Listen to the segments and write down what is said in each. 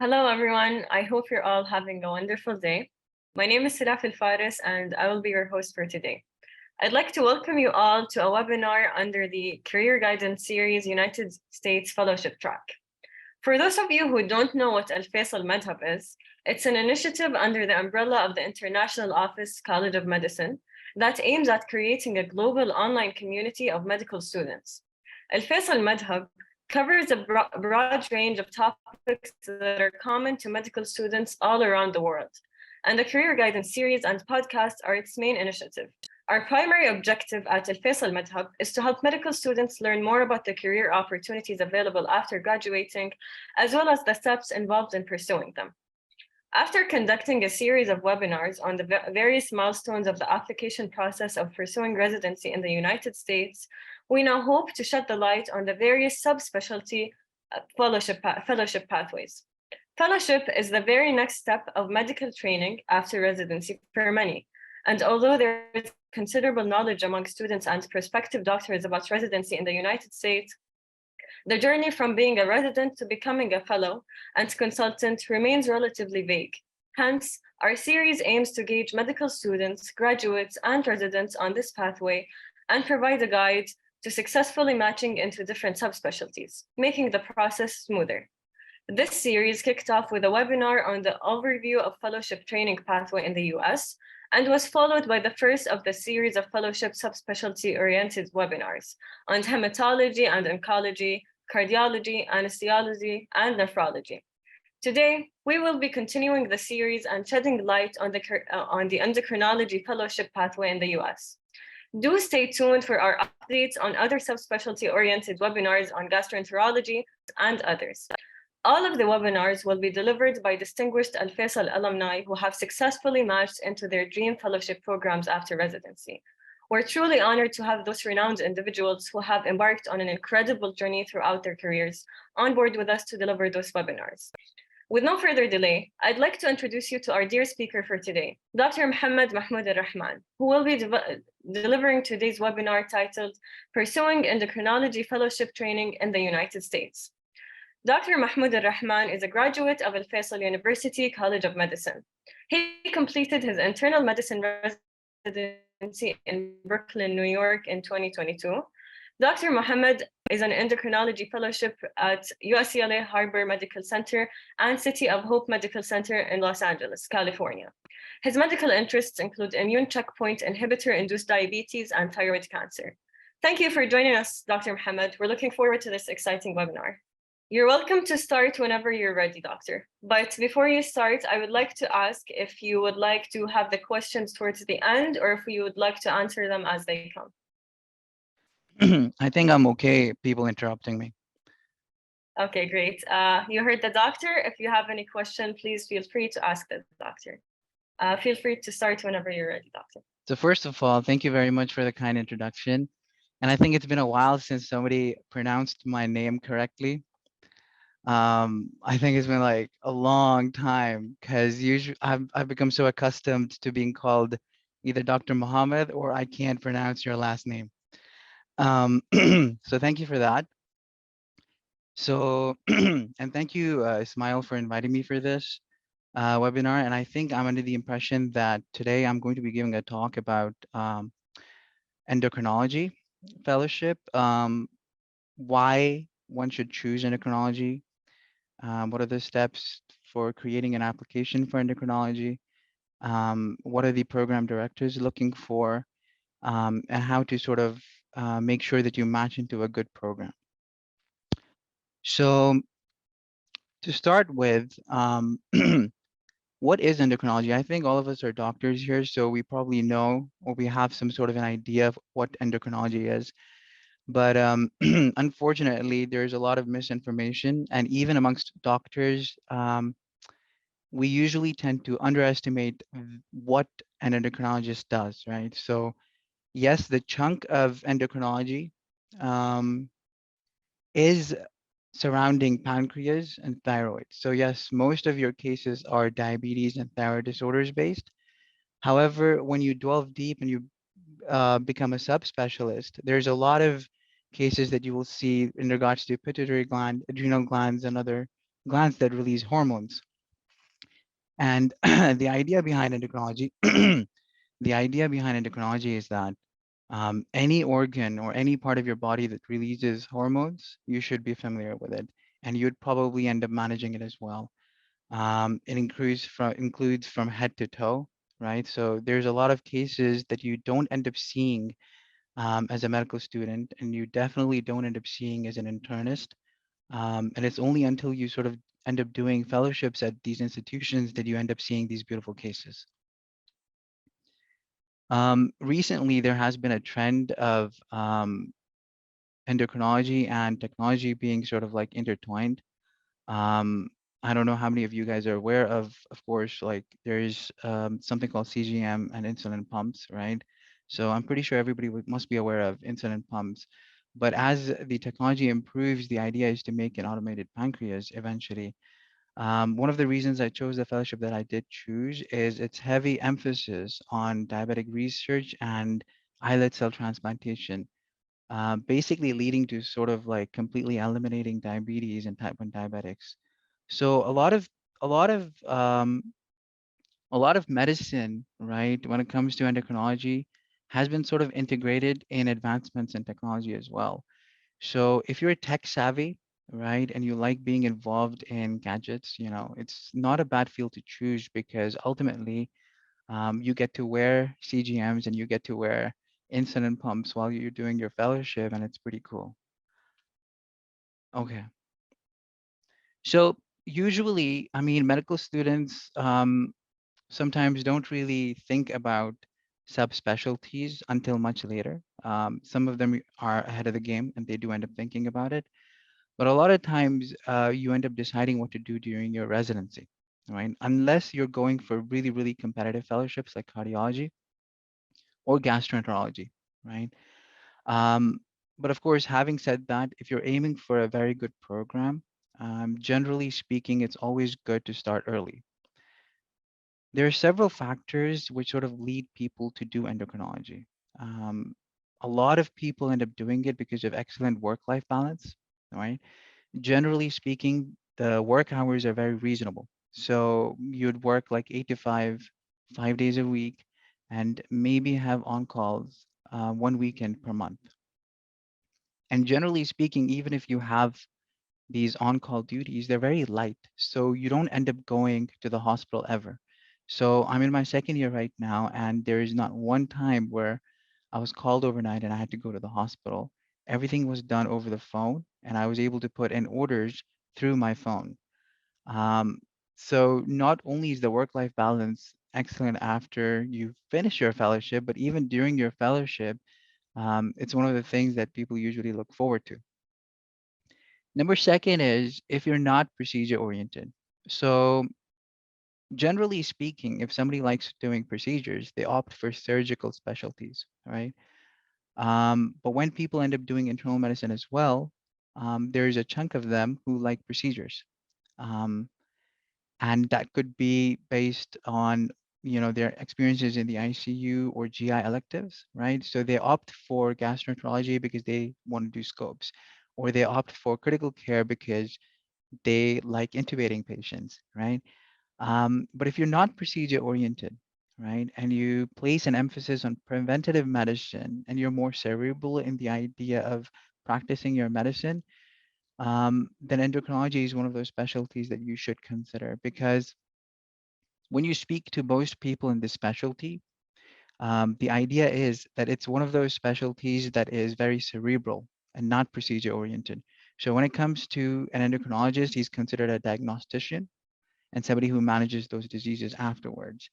Hello, everyone. I hope you're all having a wonderful day. My name is Siraf Faris, and I will be your host for today. I'd like to welcome you all to a webinar under the Career Guidance Series United States Fellowship Track. For those of you who don't know what Alfaisal MedHub is, it's an initiative under the umbrella of the International Office College of Medicine that aims at creating a global online community of medical students. Alfaisal MedHub covers a broad range of topics that are common to medical students all around the world. And the Career Guidance Series and podcasts are its main initiative. Our primary objective at Alfaisal MedHub is to help medical students learn more about the career opportunities available after graduating, as well as the steps involved in pursuing them. After conducting a series of webinars on the various milestones of the application process of pursuing residency in the United States, we now hope to shed the light on the various subspecialty fellowship pathways. Fellowship is the very next step of medical training after residency for many. And although there is considerable knowledge among students and prospective doctors about residency in the United States, the journey from being a resident to becoming a fellow and consultant remains relatively vague. Hence, our series aims to gauge medical students, graduates, and residents on this pathway and provide a guide to successfully matching into different subspecialties, making the process smoother. This series kicked off with a webinar on the overview of fellowship training pathway in the US and was followed by the first of the series of fellowship subspecialty-oriented webinars on hematology and oncology, cardiology, anesthesiology, and nephrology. Today, we will be continuing the series and shedding light on the endocrinology fellowship pathway in the US. Do stay tuned for our updates on other subspecialty-oriented webinars on gastroenterology and others. All of the webinars will be delivered by distinguished Alfaisal alumni who have successfully matched into their dream fellowship programs after residency. We're truly honored to have those renowned individuals who have embarked on an incredible journey throughout their careers on board with us to deliver those webinars. With no further delay, I'd like to introduce you to our dear speaker for today, Dr. Mohammed Mahmoodurrahman, who will be delivering today's webinar titled Pursuing Endocrinology Fellowship Training in the United States. Dr. Mahmoodurrahman is a graduate of Alfaisal University College of Medicine. He completed his internal medicine residency in Brooklyn, New York in 2022. Dr. Mohammed is an endocrinology fellowship at UCLA Harbor Medical Center and City of Hope Medical Center in Los Angeles, California. His medical interests include immune checkpoint inhibitor-induced diabetes and thyroid cancer. Thank you for joining us, Dr. Mohammed. We're looking forward to this exciting webinar. You're welcome to start whenever you're ready, Doctor. But before you start, I would like to ask if you would like to have the questions towards the end or if you would like to answer them as they come. I think I'm okay, people interrupting me. Okay, great. You heard the doctor. If you have any question, please feel free to ask the doctor. Feel free to start whenever you're ready, Doctor. So first of all, thank you very much for the kind introduction. And I think it's been a while since somebody pronounced my name correctly. I think it's been like a long time because usually I've become so accustomed to being called either Dr. Mohammed or I can't pronounce your last name. So thank you for that. So, and thank you, Ismail, for inviting me for this webinar. And I think I'm under the impression that today I'm going to be giving a talk about endocrinology fellowship, why one should choose endocrinology, what are the steps for creating an application for endocrinology, what are the program directors looking for, and how to sort of make sure that you match into a good program. So to start with, what is endocrinology? I think all of us are doctors here, so we probably know or we have some sort of an idea of what endocrinology is. But unfortunately, there's a lot of misinformation, and even amongst doctors, we usually tend to underestimate what an endocrinologist does, right? So yes, the chunk of endocrinology is surrounding pancreas and thyroid. So yes, most of your cases are diabetes and thyroid disorders based. However, when you delve deep and you become a subspecialist, there's a lot of cases that you will see in regards to pituitary gland, adrenal glands, and other glands that release hormones. And the idea behind endocrinology, the idea behind endocrinology is that any organ or any part of your body that releases hormones, you should be familiar with it, and you'd probably end up managing it as well. It includes from head to toe, right? So there's a lot of cases that you don't end up seeing as a medical student, and you definitely don't end up seeing as an internist. And it's only until you sort of end up doing fellowships at these institutions that you end up seeing these beautiful cases. Recently, there has been a trend of endocrinology and technology being sort of like intertwined. Um, I don't know how many of you guys are aware of course, like there's something called CGM and insulin pumps, right? So I'm pretty sure everybody must be aware of insulin pumps. But as the technology improves, the idea is to make an automated pancreas eventually. One of the reasons I chose the fellowship that I did choose is its heavy emphasis on diabetic research and islet cell transplantation, basically leading to sort of like completely eliminating diabetes and type 1 diabetics. So a lot of a lot of medicine, right, when it comes to endocrinology, has been sort of integrated in advancements in technology as well. So if you're tech savvy, right, and you like being involved in gadgets, you know, it's not a bad field to choose because ultimately you get to wear CGMs and you get to wear insulin pumps while you're doing your fellowship, and it's pretty cool. Okay. So usually, I mean, medical students sometimes don't really think about subspecialties until much later. Some of them are ahead of the game and they do end up thinking about it. But a lot of times, you end up deciding what to do during your residency, right? Unless you're going for really, really competitive fellowships like cardiology or gastroenterology, right? Um, but of course, having said that, if you're aiming for a very good program, generally speaking, it's always good to start early. There are several factors which sort of lead people to do endocrinology. Um, a lot of people end up doing it because of excellent work-life balance, right? Generally speaking, the work hours are very reasonable. So you'd work like 8 to 5, 5 days a week, and maybe have on calls one weekend per month. And generally speaking, even if you have these on-call duties, they're very light. So you don't end up going to the hospital ever. So I'm in my second year right now, and there is not one time where I was called overnight and I had to go to the hospital. Everything was done over the phone, and I was able to put in orders through my phone. Um, so not only is the work-life balance excellent after you finish your fellowship, but even during your fellowship, it's one of the things that people usually look forward to. Number second is if you're not procedure oriented. So generally speaking, if somebody likes doing procedures, they opt for surgical specialties, right? But when people end up doing internal medicine as well, there's a chunk of them who like procedures. Um, and that could be based on, you know, their experiences in the ICU or GI electives, right? So they opt for gastroenterology because they want to do scopes, or they opt for critical care because they like intubating patients, right? But if you're not procedure oriented, right, and you place an emphasis on preventative medicine and you're more cerebral in the idea of practicing your medicine, then endocrinology is one of those specialties that you should consider because when you speak to most people in this specialty, the idea is that it's one of those specialties that is very cerebral and not procedure oriented. So when it comes to an endocrinologist, he's considered a diagnostician and somebody who manages those diseases afterwards.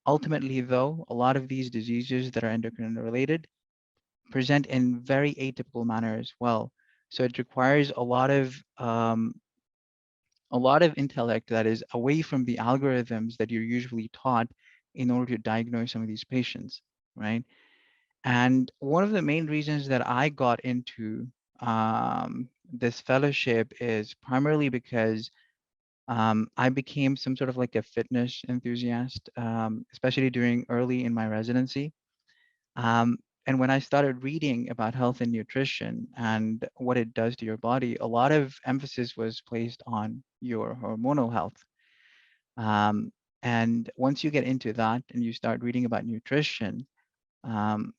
Ultimately, though, a lot of these diseases that are endocrine related present in very atypical manner as well. So it requires a lot of intellect that is away from the algorithms that you're usually taught in order to diagnose some of these patients, right? And one of the main reasons that I got into this fellowship is primarily because I became some sort of like a fitness enthusiast, especially during early in my residency. Um, And when I started reading about health and nutrition and what it does to your body, a lot of emphasis was placed on your hormonal health. Um, and once you get into that and you start reading about nutrition,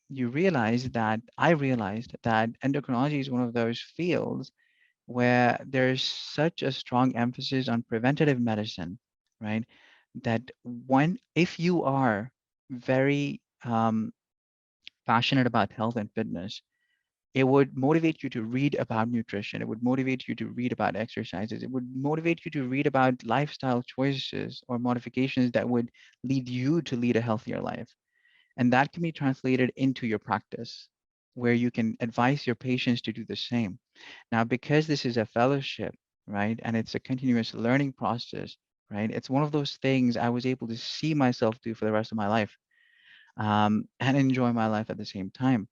you realize that I realized that endocrinology is one of those fields where there's such a strong emphasis on preventative medicine, right? That when, if you are very passionate about health and fitness, it would motivate you to read about nutrition. It would motivate you to read about exercises. It would motivate you to read about lifestyle choices or modifications that would lead you to lead a healthier life. And that can be translated into your practice, where you can advise your patients to do the same. Now, because this is a fellowship, right, and it's a continuous learning process, right, it's one of those things I was able to see myself do for the rest of my life, and enjoy my life at the same time.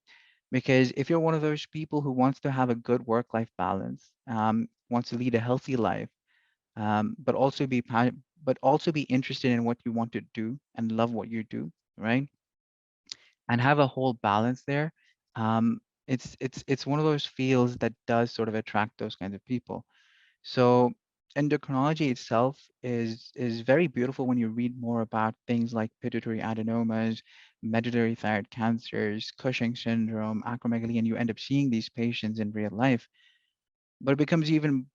Because if you're one of those people who wants to have a good work-life balance, wants to lead a healthy life, but also be interested in what you want to do and love what you do, right? And have a whole balance there. Um, it's one of those fields that does sort of attract those kinds of people. So endocrinology itself is very beautiful when you read more about things like pituitary adenomas, medullary thyroid cancers, Cushing syndrome, acromegaly, and you end up seeing these patients in real life. But it becomes even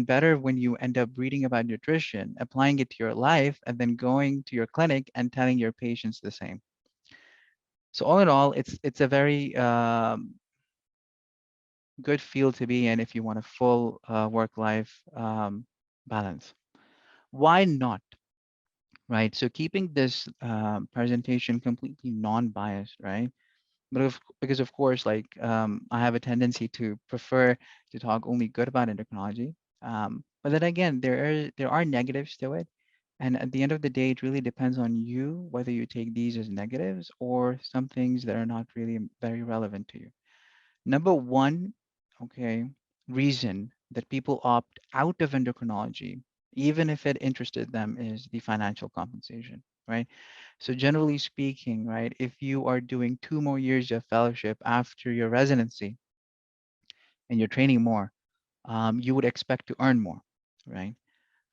better when you end up reading about nutrition, applying it to your life, and then going to your clinic and telling your patients the same. So all in all, it's a very good field to be in if you want a full work-life balance. Why not? Right. So keeping this presentation completely non-biased, right? Because of course, like I have a tendency to prefer to talk only good about endocrinology. But then again, there are negatives to it. And at the end of the day, it really depends on you whether you take these as negatives or some things that are not really very relevant to you. Number one, okay, reason that people opt out of endocrinology, even if it interested them, is the financial compensation, right? So generally speaking, right, if you are doing 2 more years of fellowship after your residency and you're training more, you would expect to earn more, right?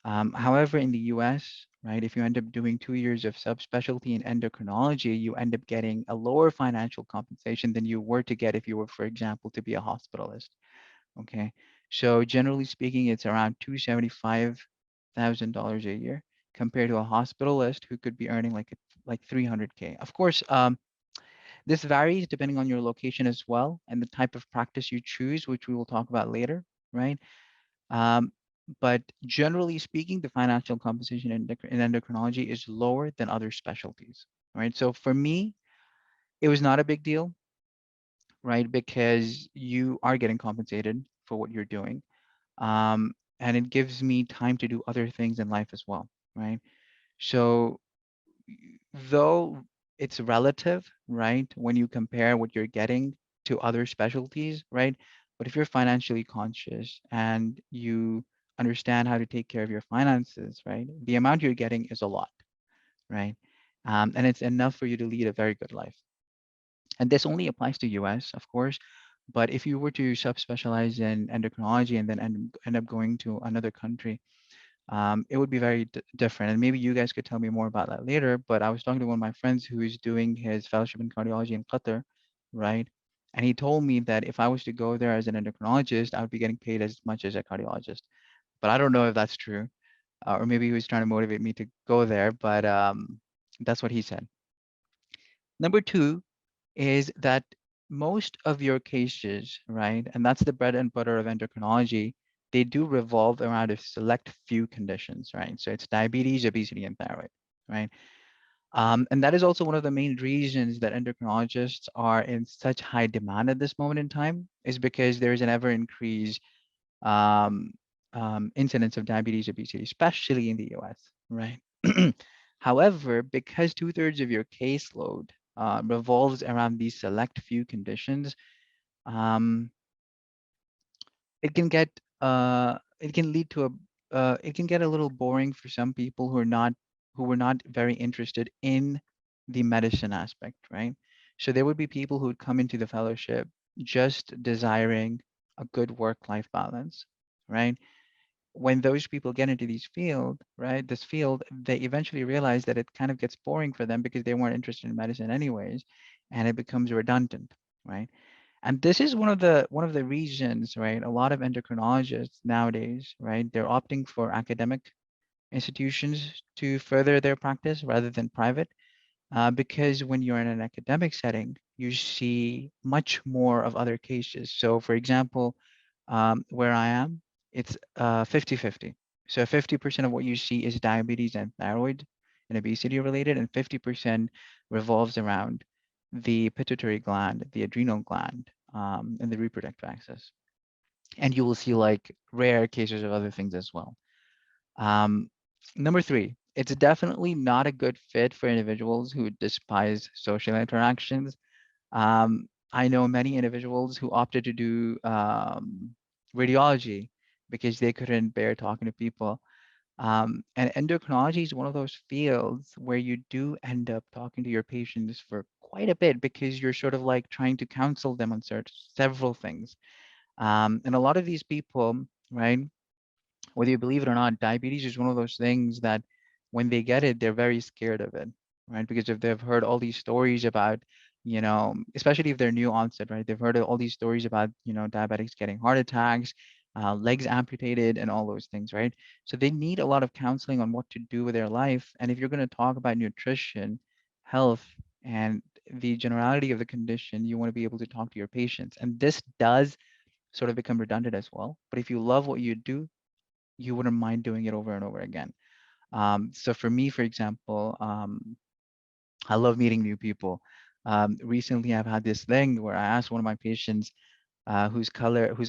However, in the US, right, if you end up doing 2 years of subspecialty in endocrinology, you end up getting a lower financial compensation than you were to get if you were, for example, to be a hospitalist. Okay. So generally speaking, it's around $275,000 a year compared to a hospitalist who could be earning like 300K. Of course, this varies depending on your location as well and the type of practice you choose, which we will talk about later, right? Um, but generally speaking, the financial compensation in endocrinology is lower than other specialties, right? So for me, it was not a big deal, right? Because you are getting compensated for what you're doing. And it gives me time to do other things in life as well, right? So though it's relative, right? When you compare what you're getting to other specialties, right? But if you're financially conscious and you understand how to take care of your finances, right? The amount you're getting is a lot, right? And it's enough for you to lead a very good life. And this only applies to US, of course. But if you were to subspecialize in endocrinology and then end up going to another country, it would be very different. And maybe you guys could tell me more about that later. But I was talking to one of my friends who is doing his fellowship in cardiology in Qatar, right? And he told me that if I was to go there as an endocrinologist, I would be getting paid as much as a cardiologist. But I don't know if that's true, or maybe he was trying to motivate me to go there. But that's what he said. Number two is that most of your cases, right, and that's the bread and butter of endocrinology, they do revolve around a select few conditions, right? So it's diabetes, obesity, and thyroid, right? And that is also one of the main reasons that endocrinologists are in such high demand at this moment in time, is because there is an ever increased um, incidence of diabetes, obesity, especially in the US, right? However, because two-thirds of your caseload revolves around these select few conditions, um, it can get it can lead to it can get a little boring for some people who were not very interested in the medicine aspect, right? So there would be people who would come into the fellowship just desiring a good work-life balance, right? When those people get into this field, they eventually realize that it kind of gets boring for them because they weren't interested in medicine anyways, and it becomes redundant, right? And this is one of the reasons, right? A lot of endocrinologists nowadays, right, they're opting for academic institutions to further their practice rather than private, because when you're in an academic setting, you see much more of other cases. So, for example, where I am, it's 50-50. So 50% of what you see is diabetes and thyroid and obesity related, and 50% revolves around the pituitary gland, the adrenal gland, and the reproductive axis. And you will see like rare cases of other things as well. Um, Number three, it's definitely not a good fit for individuals who despise social interactions. I know many individuals who opted to do radiology because they couldn't bear talking to people. And endocrinology is one of those fields where you do end up talking to your patients for quite a bit because you're sort of like trying to counsel them on several things. And a lot of these people, right? Whether you believe it or not, diabetes is one of those things that when they get it, they're very scared of it, right? Because if they've heard all these stories about, especially if they're new onset, right? They've heard all these stories about, diabetics getting heart attacks, legs amputated, and all those things, right? So they need a lot of counseling on what to do with their life. And if you're going to talk about nutrition, health, and the generality of the condition, you want to be able to talk to your patients. And this does sort of become redundant as well. But if you love what you do, you wouldn't mind doing it over and over again. So for me, for example, I love meeting new people. Recently, I've had this thing where I asked one of my patients whose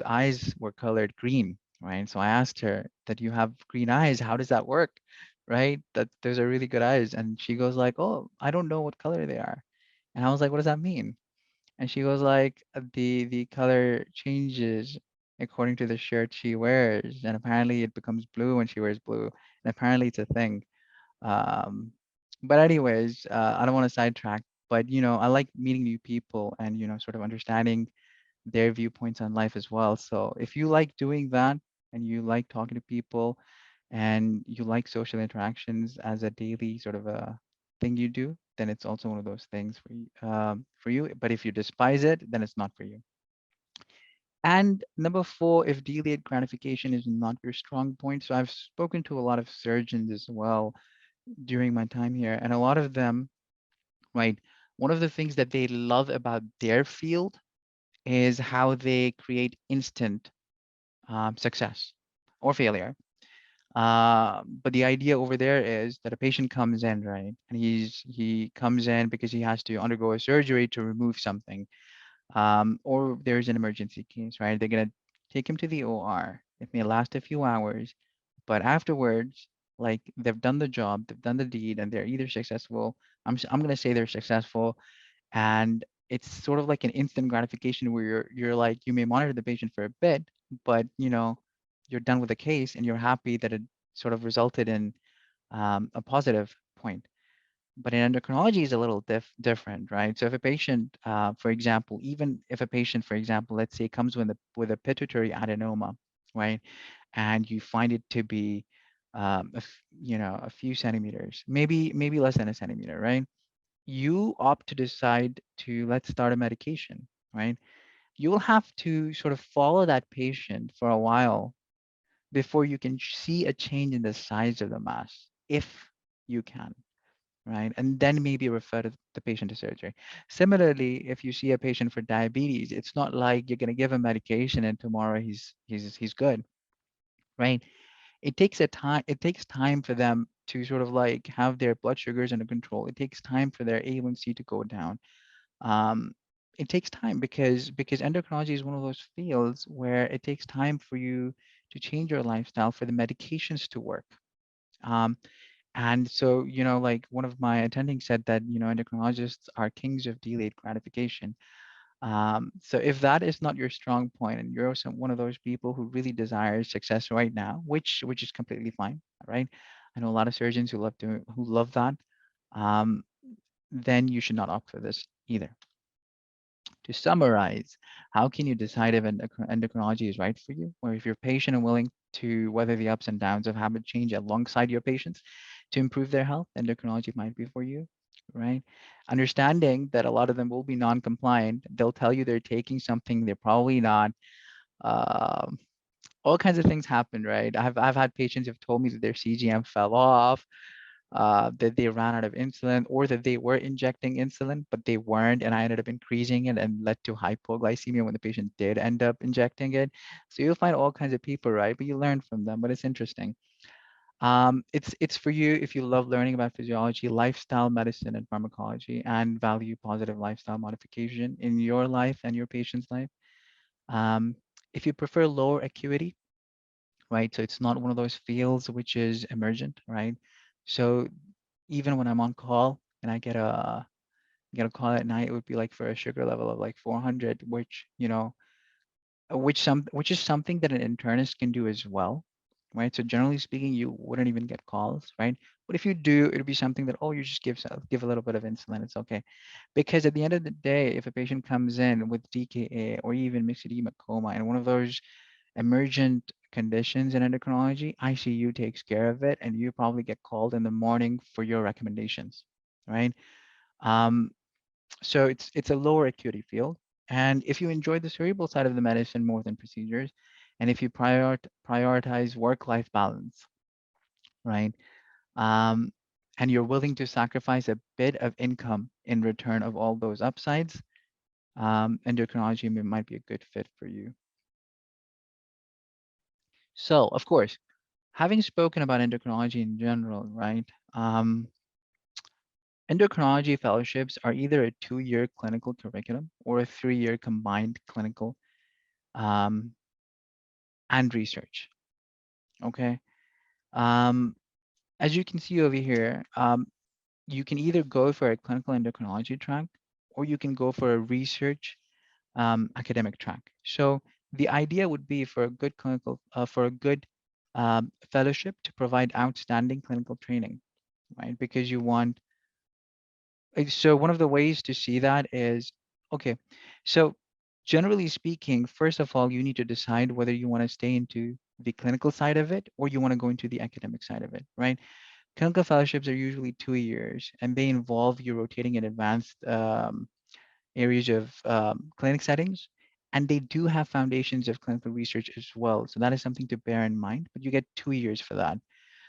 eyes were colored green, right? So I asked her that you have green eyes. How does that work? Right? That those are really good eyes. And she goes like, oh, I don't know what color they are. And I was like, what does that mean? And she goes like, the color changes according to the shirt she wears, and apparently it becomes blue when she wears blue, and apparently it's a thing. Um, but anyways, I don't want to sidetrack, but I like meeting new people and sort of understanding their viewpoints on life as well. So if you like doing that and you like talking to people and you like social interactions as a daily sort of a thing you do, then it's also one of those things for you. But if you despise it, then it's not for you. And number four, if delayed gratification is not your strong point. So I've spoken to a lot of surgeons as well during my time here, and a lot of them, right, one of the things that they love about their field is how they create instant success or failure. But the idea over there is that a patient comes in, right? And he comes in because he has to undergo a surgery to remove something, or there's an emergency case, right? They're gonna take him to the OR. It may last a few hours, but afterwards, like they've done the job, they've done the deed, and they're either successful. I'm gonna say they're successful, and it's sort of like an instant gratification where you're like you may monitor the patient for a bit, but you're done with the case and you're happy that it sort of resulted in a positive point. But in endocrinology is a little different, right? So if a patient, for example, even if a patient, for example, let's say comes with a pituitary adenoma, right, and you find it to be a few centimeters, maybe less than a centimeter, right? You opt to decide to let's start a medication, right? You will have to sort of follow that patient for a while before you can see a change in the size of the mass, if you can, right? And then maybe refer the patient to surgery. Similarly, if you see a patient for diabetes, it's not like you're going to give him medication and tomorrow he's good, right? It takes time for them to sort of like have their blood sugars under control. It takes time for their A1C to go down. um, it takes time because endocrinology is one of those fields where it takes time for you to change your lifestyle for the medications to work. um, and so like one of my attendings said that endocrinologists are kings of delayed gratification. So if that is not your strong point and you're also one of those people who really desires success right now, which is completely fine, right? I know a lot of surgeons who love that. um, then you should not opt for this either. To summarize, how can you decide if endocrinology is right for you, or if you're patient and willing to weather the ups and downs of habit change alongside your patients to improve their health? Endocrinology might be for you, right? Understanding that a lot of them will be non-compliant, they'll tell you they're taking something they're probably not. Um, all kinds of things happen, right? I've had patients who've told me that their CGM fell off, that they ran out of insulin, or that they were injecting insulin, but they weren't, and I ended up increasing it and led to hypoglycemia when the patient did end up injecting it. So you'll find all kinds of people, right? But you learn from them, but it's interesting. It's for you if you love learning about physiology, lifestyle medicine, and pharmacology, and value positive lifestyle modification in your life and your patient's life. Um, if you prefer lower acuity, right? So it's not one of those fields which is emergent, right? So even when I'm on call and I get a call at night, it would be like for a sugar level of like 400, which which is something that an internist can do as well, right? So generally speaking, you wouldn't even get calls, right? But if you do, it'd be something that, oh, you just give a little bit of insulin, it's okay. Because at the end of the day, if a patient comes in with DKA or even mixed edema coma and one of those emergent conditions in endocrinology, ICU takes care of it, and you probably get called in the morning for your recommendations, right? Um, so it's a lower acuity field. And if you enjoy the cerebral side of the medicine more than procedures, and if you prioritize work-life balance, right? Um, and you're willing to sacrifice a bit of income in return of all those upsides, endocrinology might be a good fit for you. So, of course, having spoken about endocrinology in general, right? Endocrinology fellowships are either a 2-year clinical curriculum or a 3-year combined clinical um, and research. Okay. Um, as you can see over here, you can either go for a clinical endocrinology track or you can go for a research academic track. So the idea would be for a good for a good fellowship to provide outstanding clinical training, right? Because you want so one of the ways to see that is, okay, so generally speaking, first of all, you need to decide whether you want to stay into the clinical side of it or you want to go into the academic side of it, right? Clinical fellowships are usually 2 years and they involve you rotating in advanced areas of clinic settings. And they do have foundations of clinical research as well. So that is something to bear in mind, but you get 2 years for that.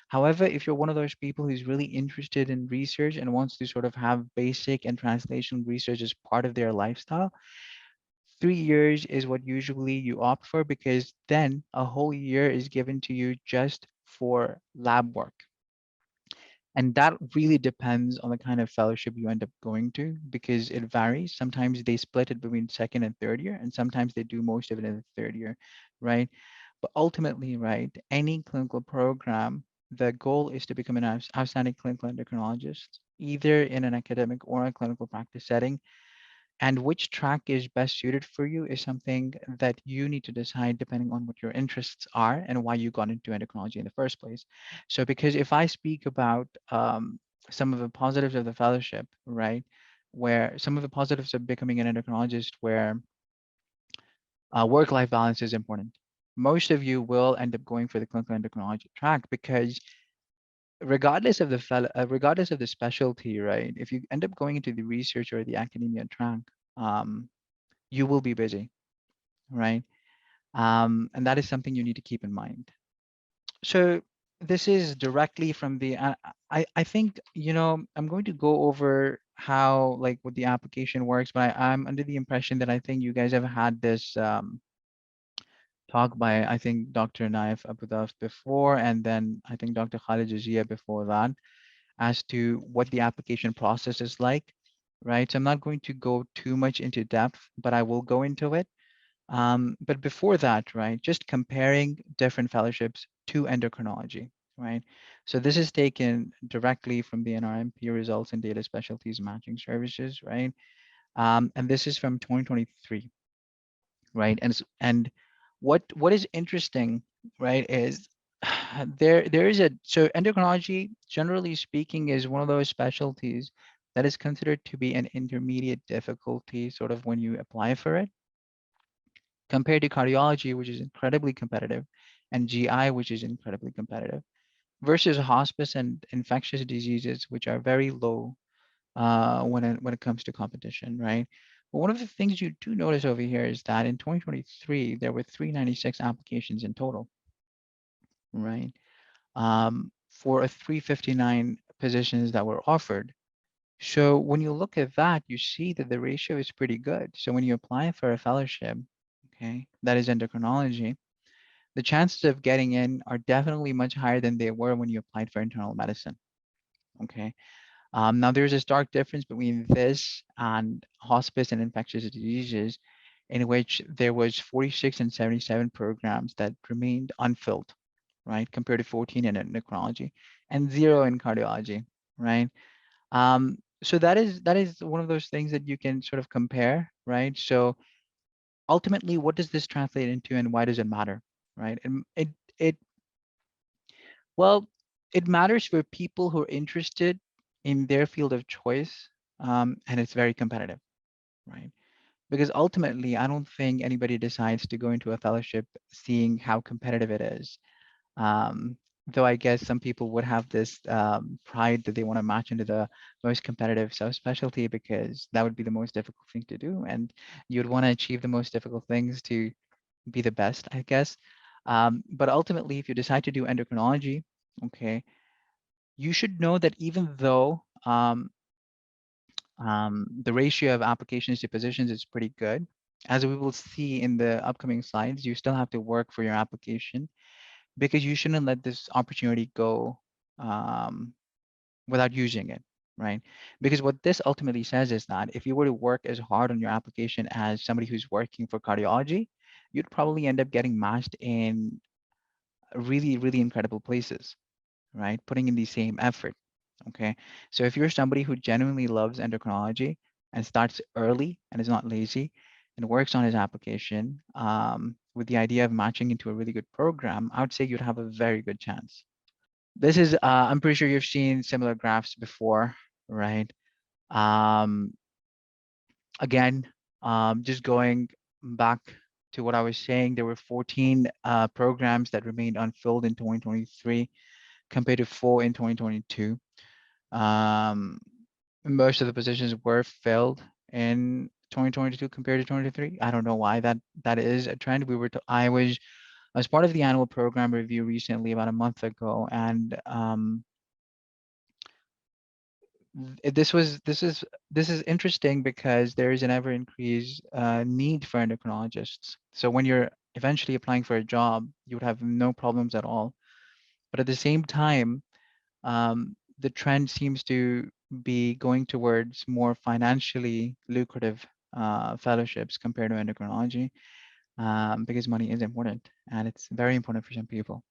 However, if you're one of those people who's really interested in research and wants to sort of have basic and translational research as part of their lifestyle, 3 years is what usually you opt for because then a whole year is given to you just for lab work. And that really depends on the kind of fellowship you end up going to because it varies. Sometimes they split it between second and third year, and sometimes they do most of it in the third year, right? But ultimately, right, any clinical program, the goal is to become an outstanding clinical endocrinologist, either in an academic or a clinical practice setting. And which track is best suited for you is something that you need to decide depending on what your interests are and why you got into endocrinology in the first place. So, because if I speak about some of the positives of the fellowship, right, where some of the positives of becoming an endocrinologist, where work-life balance is important. Most of you will end up going for the clinical endocrinology track because regardless of the specialty, right? If you end up going into the research or the academia track, um, you will be busy, right? And that is something you need to keep in mind. So this is directly from the, I think, I'm going to go over how, like, what the application works, but I'm under the impression that I think you guys have had this talk by, I think, Dr. Naif Abudaf before, and then I think Dr. Khalid Jazia before that, as to what the application process is like, right? So I'm not going to go too much into depth, but I will go into it. But before that, right, just comparing different fellowships to endocrinology, right? So this is taken directly from the NRMP results and data specialties matching services, right? And this is from 2023, right? And what is interesting, right, is there is so endocrinology, generally speaking, is one of those specialties that is considered to be an intermediate difficulty sort of when you apply for it, compared to cardiology, which is incredibly competitive, and GI, which is incredibly competitive, versus hospice and infectious diseases, which are very low when it comes to competition, right? But one of the things you do notice over here is that in 2023, there were 396 applications in total, right? For a 359 positions that were offered. So when you look at that, you see that the ratio is pretty good. So when you apply for a fellowship, okay, that is endocrinology, the chances of getting in are definitely much higher than they were when you applied for internal medicine. Okay. Now there's a stark difference between this and hospice and infectious diseases, in which there was 46 and 77 programs that remained unfilled, right, compared to 14 in endocrinology and 0 in cardiology, right? So that is one of those things that you can sort of compare, right? So ultimately, what does this translate into, and why does it matter, right? And it well, it matters for people who are interested in their field of choice, and it's very competitive, right? Because ultimately, I don't think anybody decides to go into a fellowship seeing how competitive it is. Um, though I guess some people would have this pride that they want to match into the most competitive subspecialty because that would be the most difficult thing to do, and you'd want to achieve the most difficult things to be the best, I guess. But ultimately, if you decide to do endocrinology, okay, you should know that even though the ratio of applications to positions is pretty good, as we will see in the upcoming slides, you still have to work for your application because you shouldn't let this opportunity go um, without using it, right? Because what this ultimately says is that if you were to work as hard on your application as somebody who's working for cardiology, you'd probably end up getting matched in really, really incredible places, right? Putting in the same effort. Okay. So if you're somebody who genuinely loves endocrinology and starts early and is not lazy and works on his application with the idea of matching into a really good program, I would say you'd have a very good chance. This is, I'm pretty sure you've seen similar graphs before, right? Um, again, just going back to what I was saying, there were 14 programs that remained unfilled in 2023 compared to 4 in 2022. Um, most of the positions were filled in 2022 compared to 2023. I don't know why that is a trend. I was part of the annual program review recently about a month ago, and this is interesting because there is an ever increased need for endocrinologists. So when you're eventually applying for a job, you would have no problems at all. But at the same time, the trend seems to be going towards more financially lucrative fellowships compared to endocrinology, because money is important and it's very important for some people.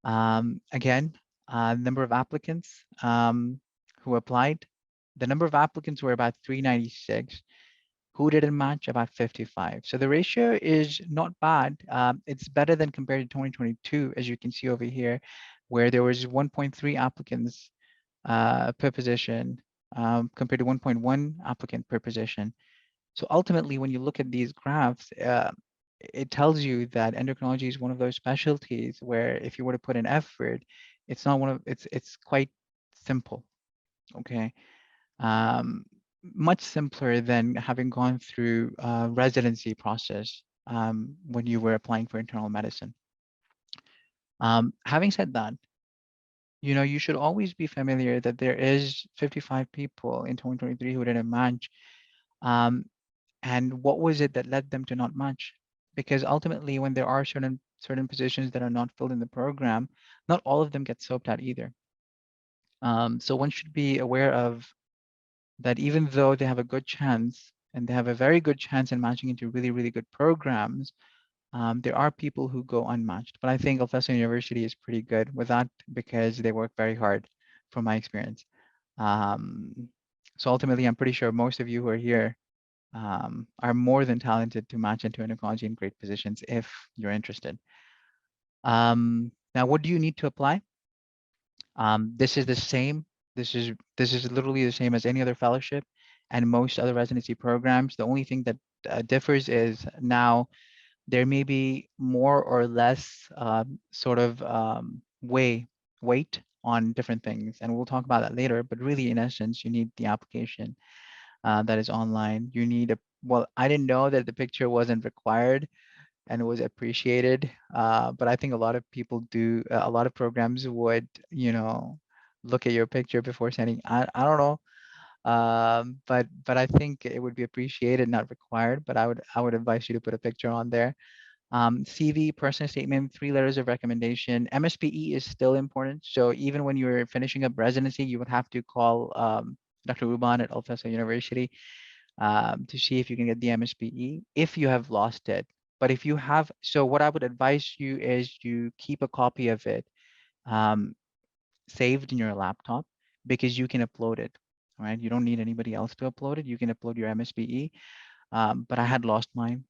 Again, number of applicants who applied, the number of applicants were about 396. Who didn't match? About 55. So the ratio is not bad. It's better than compared to 2022, as you can see over here, where there was 1.3 applicants per position compared to 1.1 applicant per position. So ultimately, when you look at these graphs, it tells you that endocrinology is one of those specialties where if you were to put an effort, it's not one of it's quite simple. Okay. Um, much simpler than having gone through a residency process when you were applying for internal medicine. Having said that, you should always be familiar that there is 55 people in 2023 who didn't match. Um, and what was it that led them to not match? Because ultimately, when there are certain positions that are not filled in the program, not all of them get soaped out either. So one should be aware of that even though they have a good chance and they have a very good chance in matching into really, really good programs, there are people who go unmatched. But I think Alfaisal University is pretty good with that because they work very hard, from my experience. Um, so ultimately, I'm pretty sure most of you who are here are more than talented to match into endocrinology in great positions if you're interested. Now, what do you need to apply? This is the same. This is literally the same as any other fellowship and most other residency programs. The only thing that differs is now there may be more or less sort of weight on different things, and we'll talk about that later. But really, in essence, you need the application that is online. You need a well, I didn't know that the picture wasn't required and was appreciated, but I think a lot of people do. A lot of programs would, look at your picture before sending. I don't know, but I think it would be appreciated, not required. But I would advise you to put a picture on there. CV, personal statement, 3 letters of recommendation. MSPE is still important. So even when you're finishing up residency, you would have to call Dr. Ruban at Alfaisal University to see if you can get the MSPE if you have lost it. But if you have, so what I would advise you is you keep a copy of it um, saved in your laptop because you can upload it. All right. You don't need anybody else to upload it. You can upload your MSPE. But I had lost mine.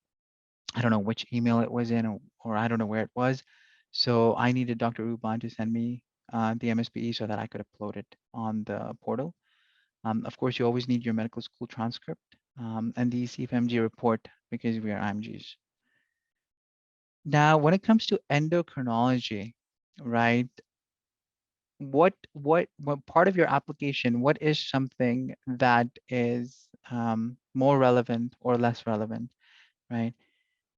I don't know which email it was in, or I don't know where it was. So I needed Dr. Ruban to send me the MSPE so that I could upload it on the portal. Of course, you always need your medical school transcript and the CFMG report because we are IMGs. Now, when it comes to endocrinology, right? What part of your application? What is something that is more relevant or less relevant, right?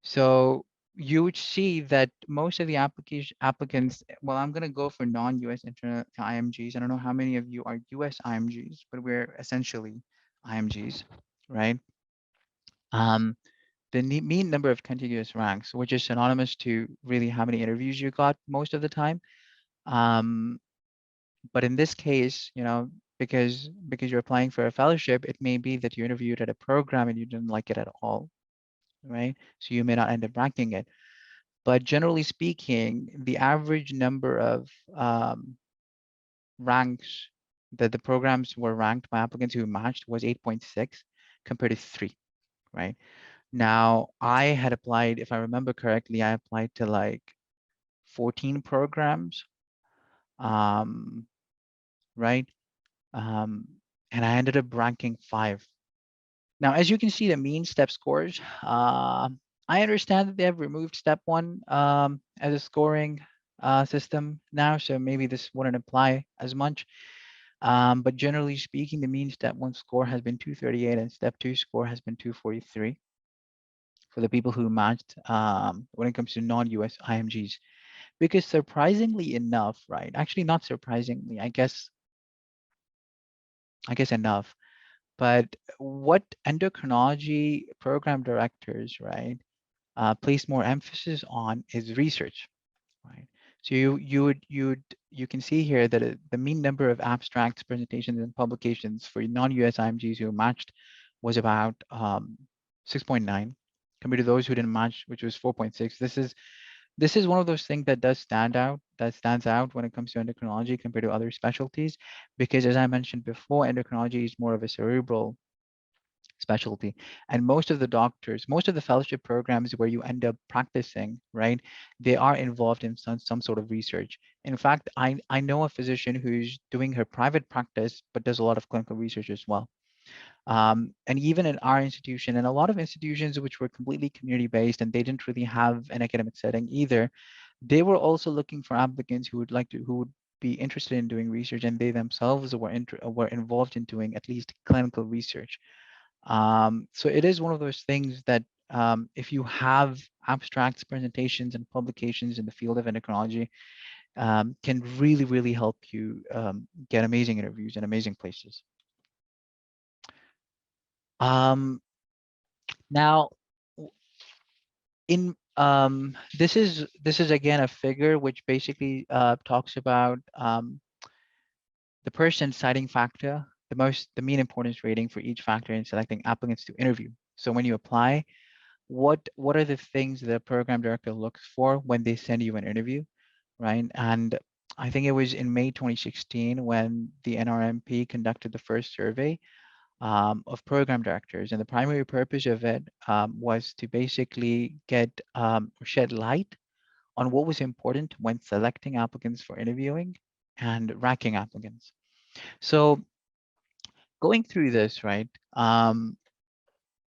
So you would see that most of the applicants, well, I'm going to go for non-US internet IMGs. I don't know how many of you are US IMGs, but we're essentially IMGs, right? Um, the mean number of contiguous ranks, which is synonymous to really how many interviews you got most of the time. Um, but in this case, because you're applying for a fellowship, it may be that you interviewed at a program and you didn't like it at all, right? So you may not end up ranking it. But generally speaking, the average number of ranks that the programs were ranked by applicants who matched was 8.6 compared to 3, right? Now, I had applied, if I remember correctly, I applied to like 14 programs, um, right? Um, and I ended up ranking 5. Now, as you can see, the mean step scores, I understand that they have removed step 1 as a scoring system now, so maybe this wouldn't apply as much. But generally speaking, the mean step 1 score has been 238 and step 2 score has been 243 for the people who matched when it comes to non-US IMGs. Because surprisingly enough, right? Actually, not surprisingly, I guess enough. But what endocrinology program directors, right, place more emphasis on is research, right? So you can see here that the mean number of abstracts, presentations, and publications for non-US IMGs who matched was about 6.9 compared to those who didn't match, which was 4.6. This is one of those things that stands out when it comes to endocrinology compared to other specialties, because as I mentioned before, endocrinology is more of a cerebral specialty. And most of the fellowship programs where you end up practicing, right, they are involved in some sort of research. In fact, I know a physician who's doing her private practice, but does a lot of clinical research as well. And even in our institution and a lot of institutions which were completely community based and they didn't really have an academic setting either, they were also looking for applicants who would be interested in doing research, and they themselves were involved in doing at least clinical research. So it is one of those things that if you have abstracts, presentations, and publications in the field of endocrinology, can really, really help you get amazing interviews in amazing places. Now, in this is again a figure which basically talks about the person citing factor, the mean importance rating for each factor in selecting applicants to interview. So when you apply, what are the things the program director looks for when they send you an interview, right? And I think it was in May 2016 when the NRMP conducted the first survey of program directors, and the primary purpose of it was to basically shed light on what was important when selecting applicants for interviewing and ranking applicants. So going through this, right?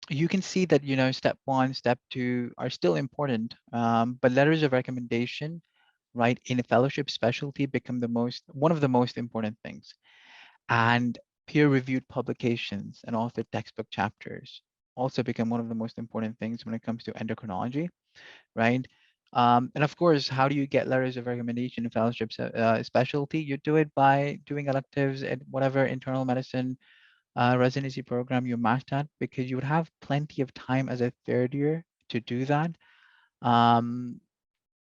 You can see that, step one, step two are still important, but letters of recommendation, right, in a fellowship specialty become one of the most important things. And peer-reviewed publications and author textbook chapters also become one of the most important things when it comes to endocrinology, right? And of course, how do you get letters of recommendation in fellowships specialty? You do it by doing electives at whatever internal medicine residency program you matched at, because you would have plenty of time as a third year to do that. Um,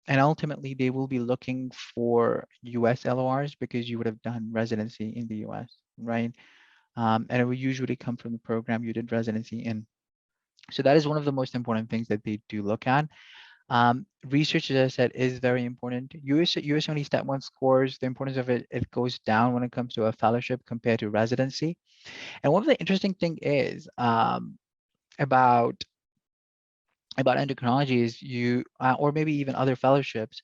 and ultimately, they will be looking for US LORs because you would have done residency in the US, right? And it would usually come from the program you did residency in. So that is one of the most important things that they do look at. Research, as I said, is very important. US only step one scores, the importance of it goes down when it comes to a fellowship compared to residency. And one of the interesting thing is about endocrinology is or maybe even other fellowships,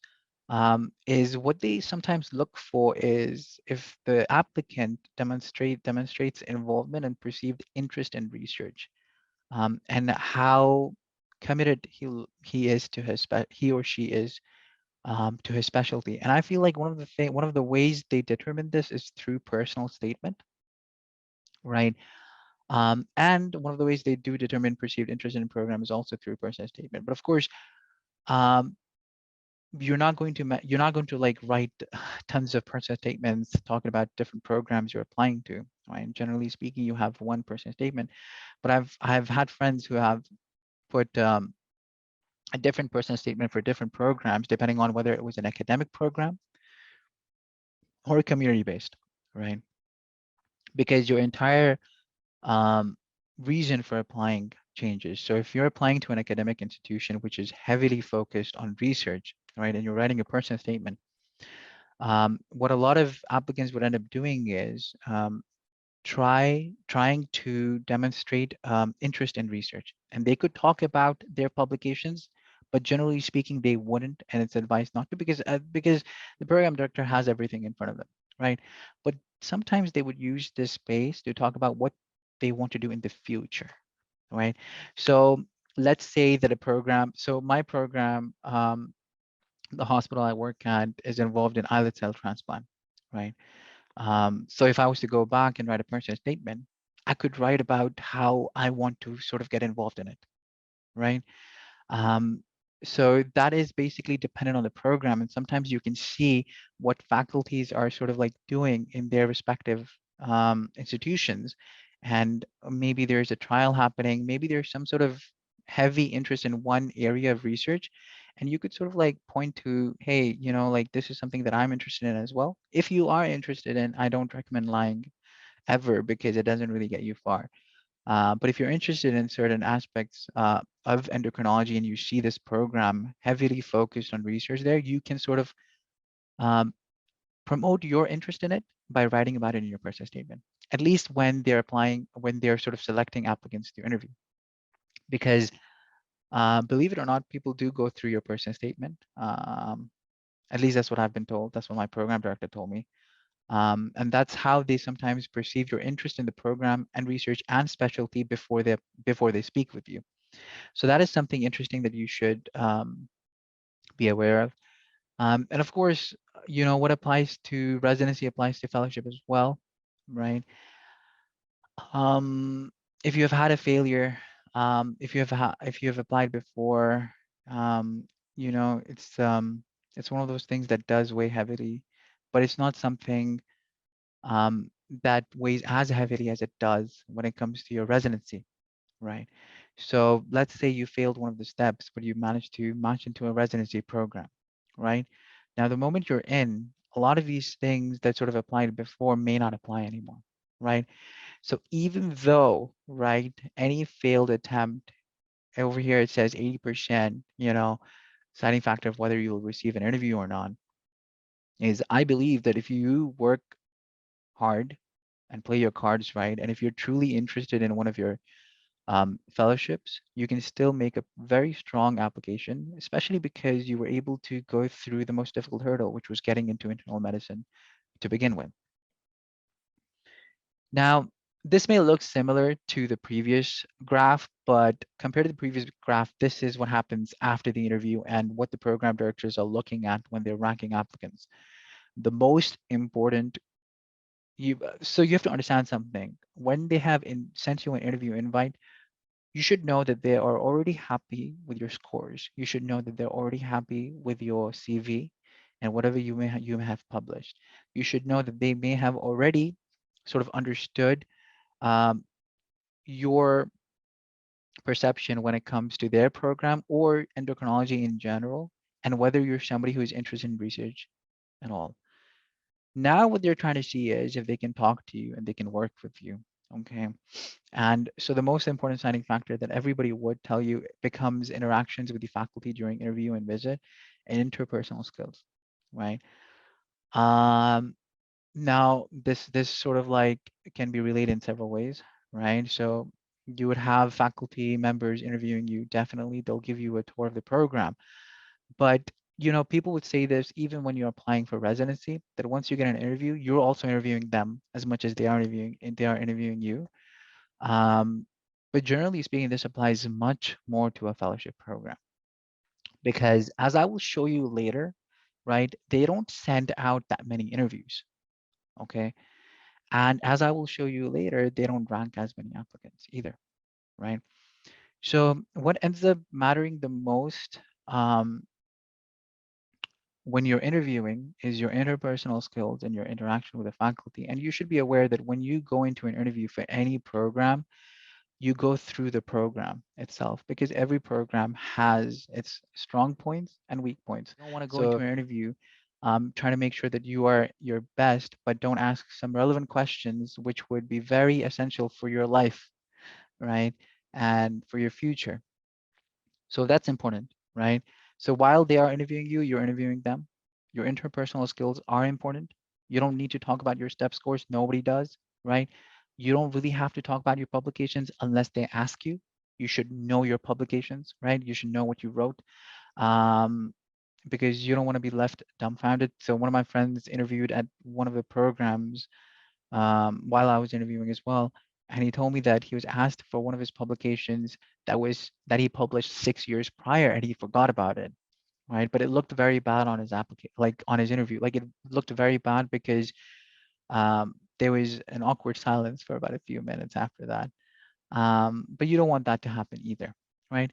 is what they sometimes look for is if the applicant demonstrates involvement and perceived interest in research, and how committed he is to he or she is to his specialty. And I feel like one of the ways they determine this is through personal statement, right? And one of the ways they do determine perceived interest in a program is also through personal statement. But of course, um, you're not going to like write tons of personal statements talking about different programs you're applying to, right? Generally speaking, you have one personal statement. But I've had friends who have put a different personal statement for different programs, depending on whether it was an academic program or community based, right? Because your entire um, reason for applying changes. So if you're applying to an academic institution which is heavily focused on research, right, and you're writing a personal statement, what a lot of applicants would end up doing is trying to demonstrate interest in research, and they could talk about their publications, but generally speaking, they wouldn't, and it's advised not to, because the program director has everything in front of them, right? But sometimes they would use this space to talk about what they want to do in the future, right? So let's say that my program, the hospital I work at is involved in islet cell transplant, right? So if I was to go back and write a personal statement, I could write about how I want to sort of get involved in it, right? Um, so that is basically dependent on the program. And sometimes you can see what faculties are sort of like doing in their respective institutions. And maybe there's a trial happening, maybe there's some sort of heavy interest in one area of research. And you could sort of like point to, hey, like this is something that I'm interested in as well. If you are interested in, I don't recommend lying ever because it doesn't really get you far. But if you're interested in certain aspects of endocrinology and you see this program heavily focused on research there, you can sort of um, promote your interest in it by writing about it in your personal statement, at least when they're sort of selecting applicants to interview. Because believe it or not, people do go through your personal statement. At least that's what I've been told. That's what my program director told me. And that's how they sometimes perceive your interest in the program and research and specialty before they speak with you. So that is something interesting that you should be aware of. And of course, what applies to residency applies to fellowship as well, right? Um, if you have had a failure, if you have applied before, um, it's one of those things that does weigh heavily, but it's not something that weighs as heavily as it does when it comes to your residency, right? So let's say you failed one of the steps, but you managed to match into a residency program, right? Now, the moment you're in, a lot of these things that sort of applied before may not apply anymore, right? So even though, right, any failed attempt over here, it says 80%, deciding factor of whether you'll receive an interview or not, is I believe that if you work hard and play your cards right, and if you're truly interested in one of your fellowships, you can still make a very strong application, especially because you were able to go through the most difficult hurdle, which was getting into internal medicine to begin with. Now, this may look similar to the previous graph, but compared to the previous graph, this is what happens after the interview and what the program directors are looking at when they're ranking applicants. The most important, so you have to understand something. When they have sent you an interview invite, you should know that they are already happy with your scores. You should know that they're already happy with your CV and whatever you may have published. You should know that they may have already sort of understood um, your perception when it comes to their program or endocrinology in general, and whether you're somebody who's interested in research and all. Now, what they're trying to see is if they can talk to you and they can work with you. Okay. And so the most important signing factor that everybody would tell you becomes interactions with the faculty during interview and visit and interpersonal skills, right? Um, Now, this sort of like can be related in several ways, right? So you would have faculty members interviewing you. Definitely, they'll give you a tour of the program. But people would say this even when you're applying for residency, that once you get an interview, you're also interviewing them as much as they are interviewing you. Um, but generally speaking, this applies much more to a fellowship program because, as I will show you later, right, they don't send out that many interviews. Okay. And as I will show you later, they don't rank as many applicants either, right? So what ends up mattering the most when you're interviewing is your interpersonal skills and your interaction with the faculty. And you should be aware that when you go into an interview for any program, you go through the program itself because every program has its strong points and weak points. You don't want to go into So an interview trying to make sure that you are your best, but don't ask some relevant questions, which would be very essential for your life, right? And for your future. So that's important, right? So while they are interviewing you, you're interviewing them. Your interpersonal skills are important. You don't need to talk about your step scores. Nobody does, right? You don't really have to talk about your publications unless they ask you. You should know your publications, right? You should know what you wrote, um, because you don't want to be left dumbfounded. So one of my friends interviewed at one of the programs while I was interviewing as well. And he told me that he was asked for one of his publications that he published 6 years prior, and he forgot about it, right? But it looked very bad on his application, like on his interview. Like it looked very bad because there was an awkward silence for about a few minutes after that. But you don't want that to happen either, right?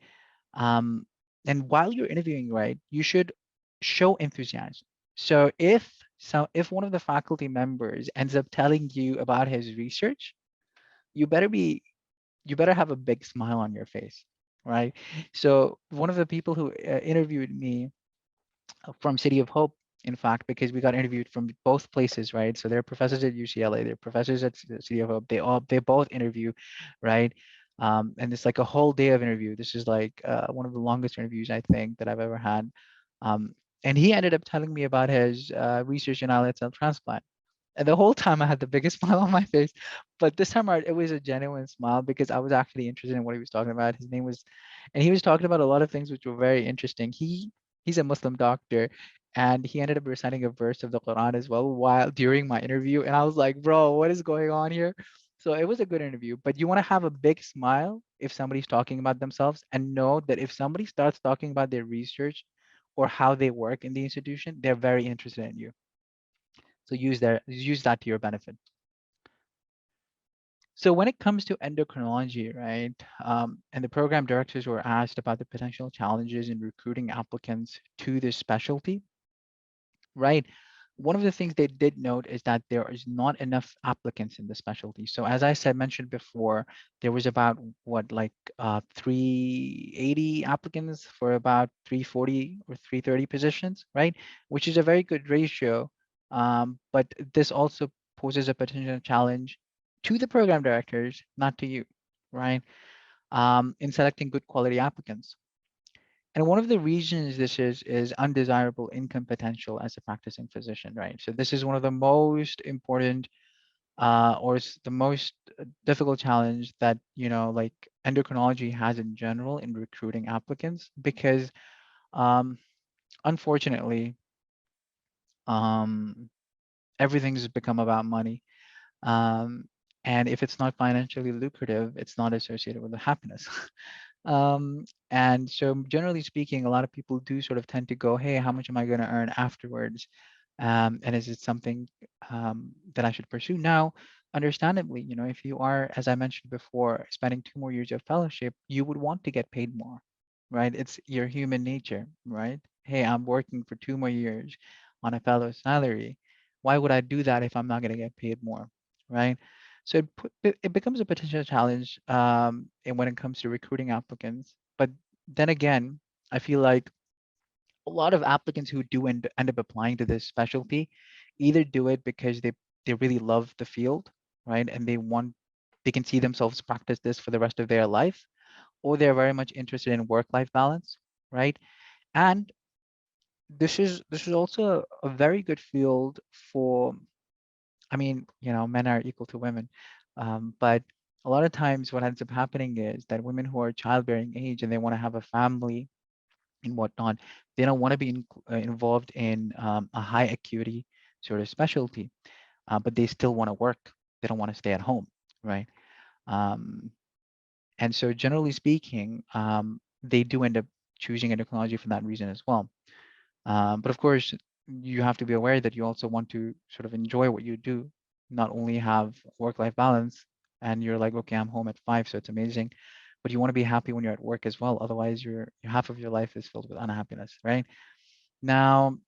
Um, and while you're interviewing, right, you should show enthusiasm. So if one of the faculty members ends up telling you about his research, you better be you better have a big smile on your face, right? So one of the people who interviewed me from City of Hope, in fact, because we got interviewed from both places, right? So they're professors at UCLA, they're professors at City of Hope. They both interview, right? And it's like a whole day of interview. This is like one of the longest interviews I think that I've ever had. And he ended up telling me about his research in islet cell transplant. And the whole time I had the biggest smile on my face. But this time it was a genuine smile because I was actually interested in what he was talking about. His name was, and he was talking about a lot of things which were very interesting. He's a Muslim doctor, and he ended up reciting a verse of the Quran as well while during my interview. And I was like, bro, what is going on here? So it was a good interview, but you want to have a big smile if somebody's talking about themselves and know that if somebody starts talking about their research or how they work in the institution, they're very interested in you. So use that to your benefit. So when it comes to endocrinology, right, and the program directors were asked about the potential challenges in recruiting applicants to this specialty, right? One of the things they did note is that there is not enough applicants in the specialty. So as I said, mentioned before, there was about what, like 380 applicants for about 340 or 330 positions, right? Which is a very good ratio. But this also poses a potential challenge to the program directors, not to you, right? In selecting good quality applicants. And one of the reasons this is undesirable income potential as a practicing physician, right? So this is one of the most important the most difficult challenge that, like endocrinology has in general in recruiting applicants because um, unfortunately, um, everything's become about money. Um, And if it's not financially lucrative, it's not associated with the happiness. And so generally speaking, a lot of people do sort of tend to go, hey, how much am I going to earn afterwards? And is it something that I should pursue now? Understandably, if you are, as I mentioned before, spending 2 more years of fellowship, you would want to get paid more, right? It's your human nature, right? Hey, I'm working for 2 more years on a fellow salary. Why would I do that if I'm not going to get paid more, right? So it becomes a potential challenge and when it comes to recruiting applicants. But then again, I feel like a lot of applicants who do end up applying to this specialty either do it because they really love the field, right? And they can see themselves practice this for the rest of their life, or they're very much interested in work-life balance, right? And this is also a very good field for, I mean, men are equal to women, but a lot of times what ends up happening is that women who are childbearing age and they want to have a family and whatnot, they don't want to be involved in a high acuity sort of specialty, but they still want to work. They don't want to stay at home, right? Um, and so generally speaking, they do end up choosing endocrinology for that reason as well. But of course, you have to be aware that you also want to sort of enjoy what you do, not only have work-life balance and you're like, okay, I'm home at 5, so it's amazing, but you want to be happy when you're at work as well. Otherwise, half of your life is filled with unhappiness, right? Now,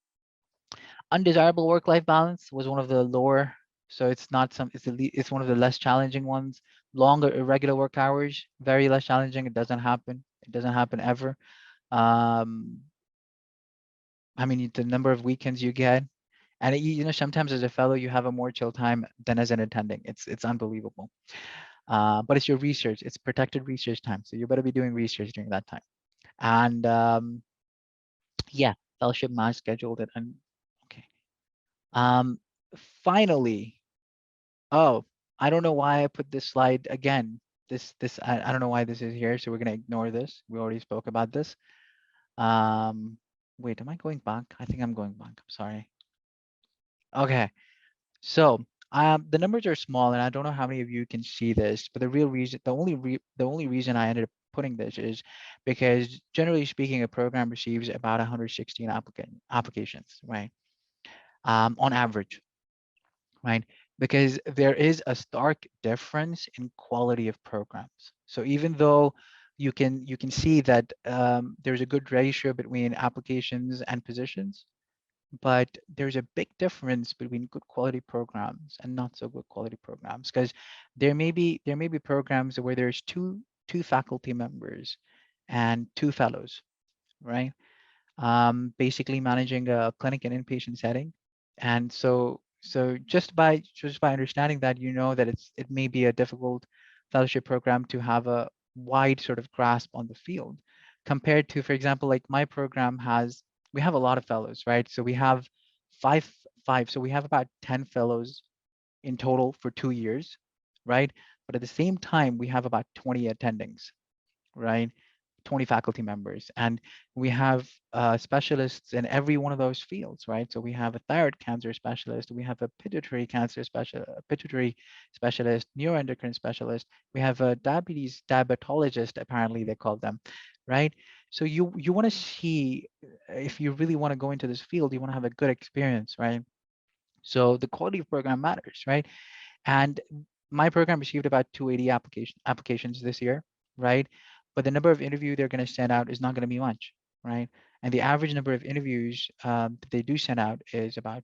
undesirable work-life balance was one of the lower, so it's not some, it's one of the less challenging ones. Longer irregular work hours, very less challenging. It doesn't happen. It doesn't happen ever. Um, I mean, the number of weekends you get, and sometimes as a fellow, you have a more chill time than as an attending. It's unbelievable. But it's your research. It's protected research time, so you better be doing research during that time. And yeah, fellowship match scheduled it. And okay. Um, finally, oh, I don't know why I put this slide again. I don't know why this is here, so we're gonna ignore this. We already spoke about this. Um, wait, am I going back? I think I'm going back. I'm sorry. Okay. So the numbers are small, and I don't know how many of you can see this, but the real reason, the only reason I ended up putting this is because generally speaking, a program receives about 116 applications, right? On average, right? Because there is a stark difference in quality of programs. So even though you can see that there's a good ratio between applications and positions, but there's a big difference between good quality programs and not so good quality programs, because there may be programs where there's two faculty members and two fellows, right? Basically managing a clinic and inpatient setting. And so just by understanding that, that it may be a difficult fellowship program to have a wide sort of grasp on the field, compared to, for example, like my program we have a lot of fellows, right? So we have five so we have about 10 fellows in total for 2 years, right? But at the same time, we have about 20 attendings, right? 20 faculty members, and we have specialists in every one of those fields, right? So we have a thyroid cancer specialist, we have a pituitary specialist, neuroendocrine specialist, we have a diabetologist, apparently they call them, right? So you want to see, if you really want to go into this field, you want to have a good experience, right? So the quality of program matters, right? And my program received about 280 applications this year, right? But the number of interview they're going to send out is not going to be much, right? And the average number of interviews that they do send out is about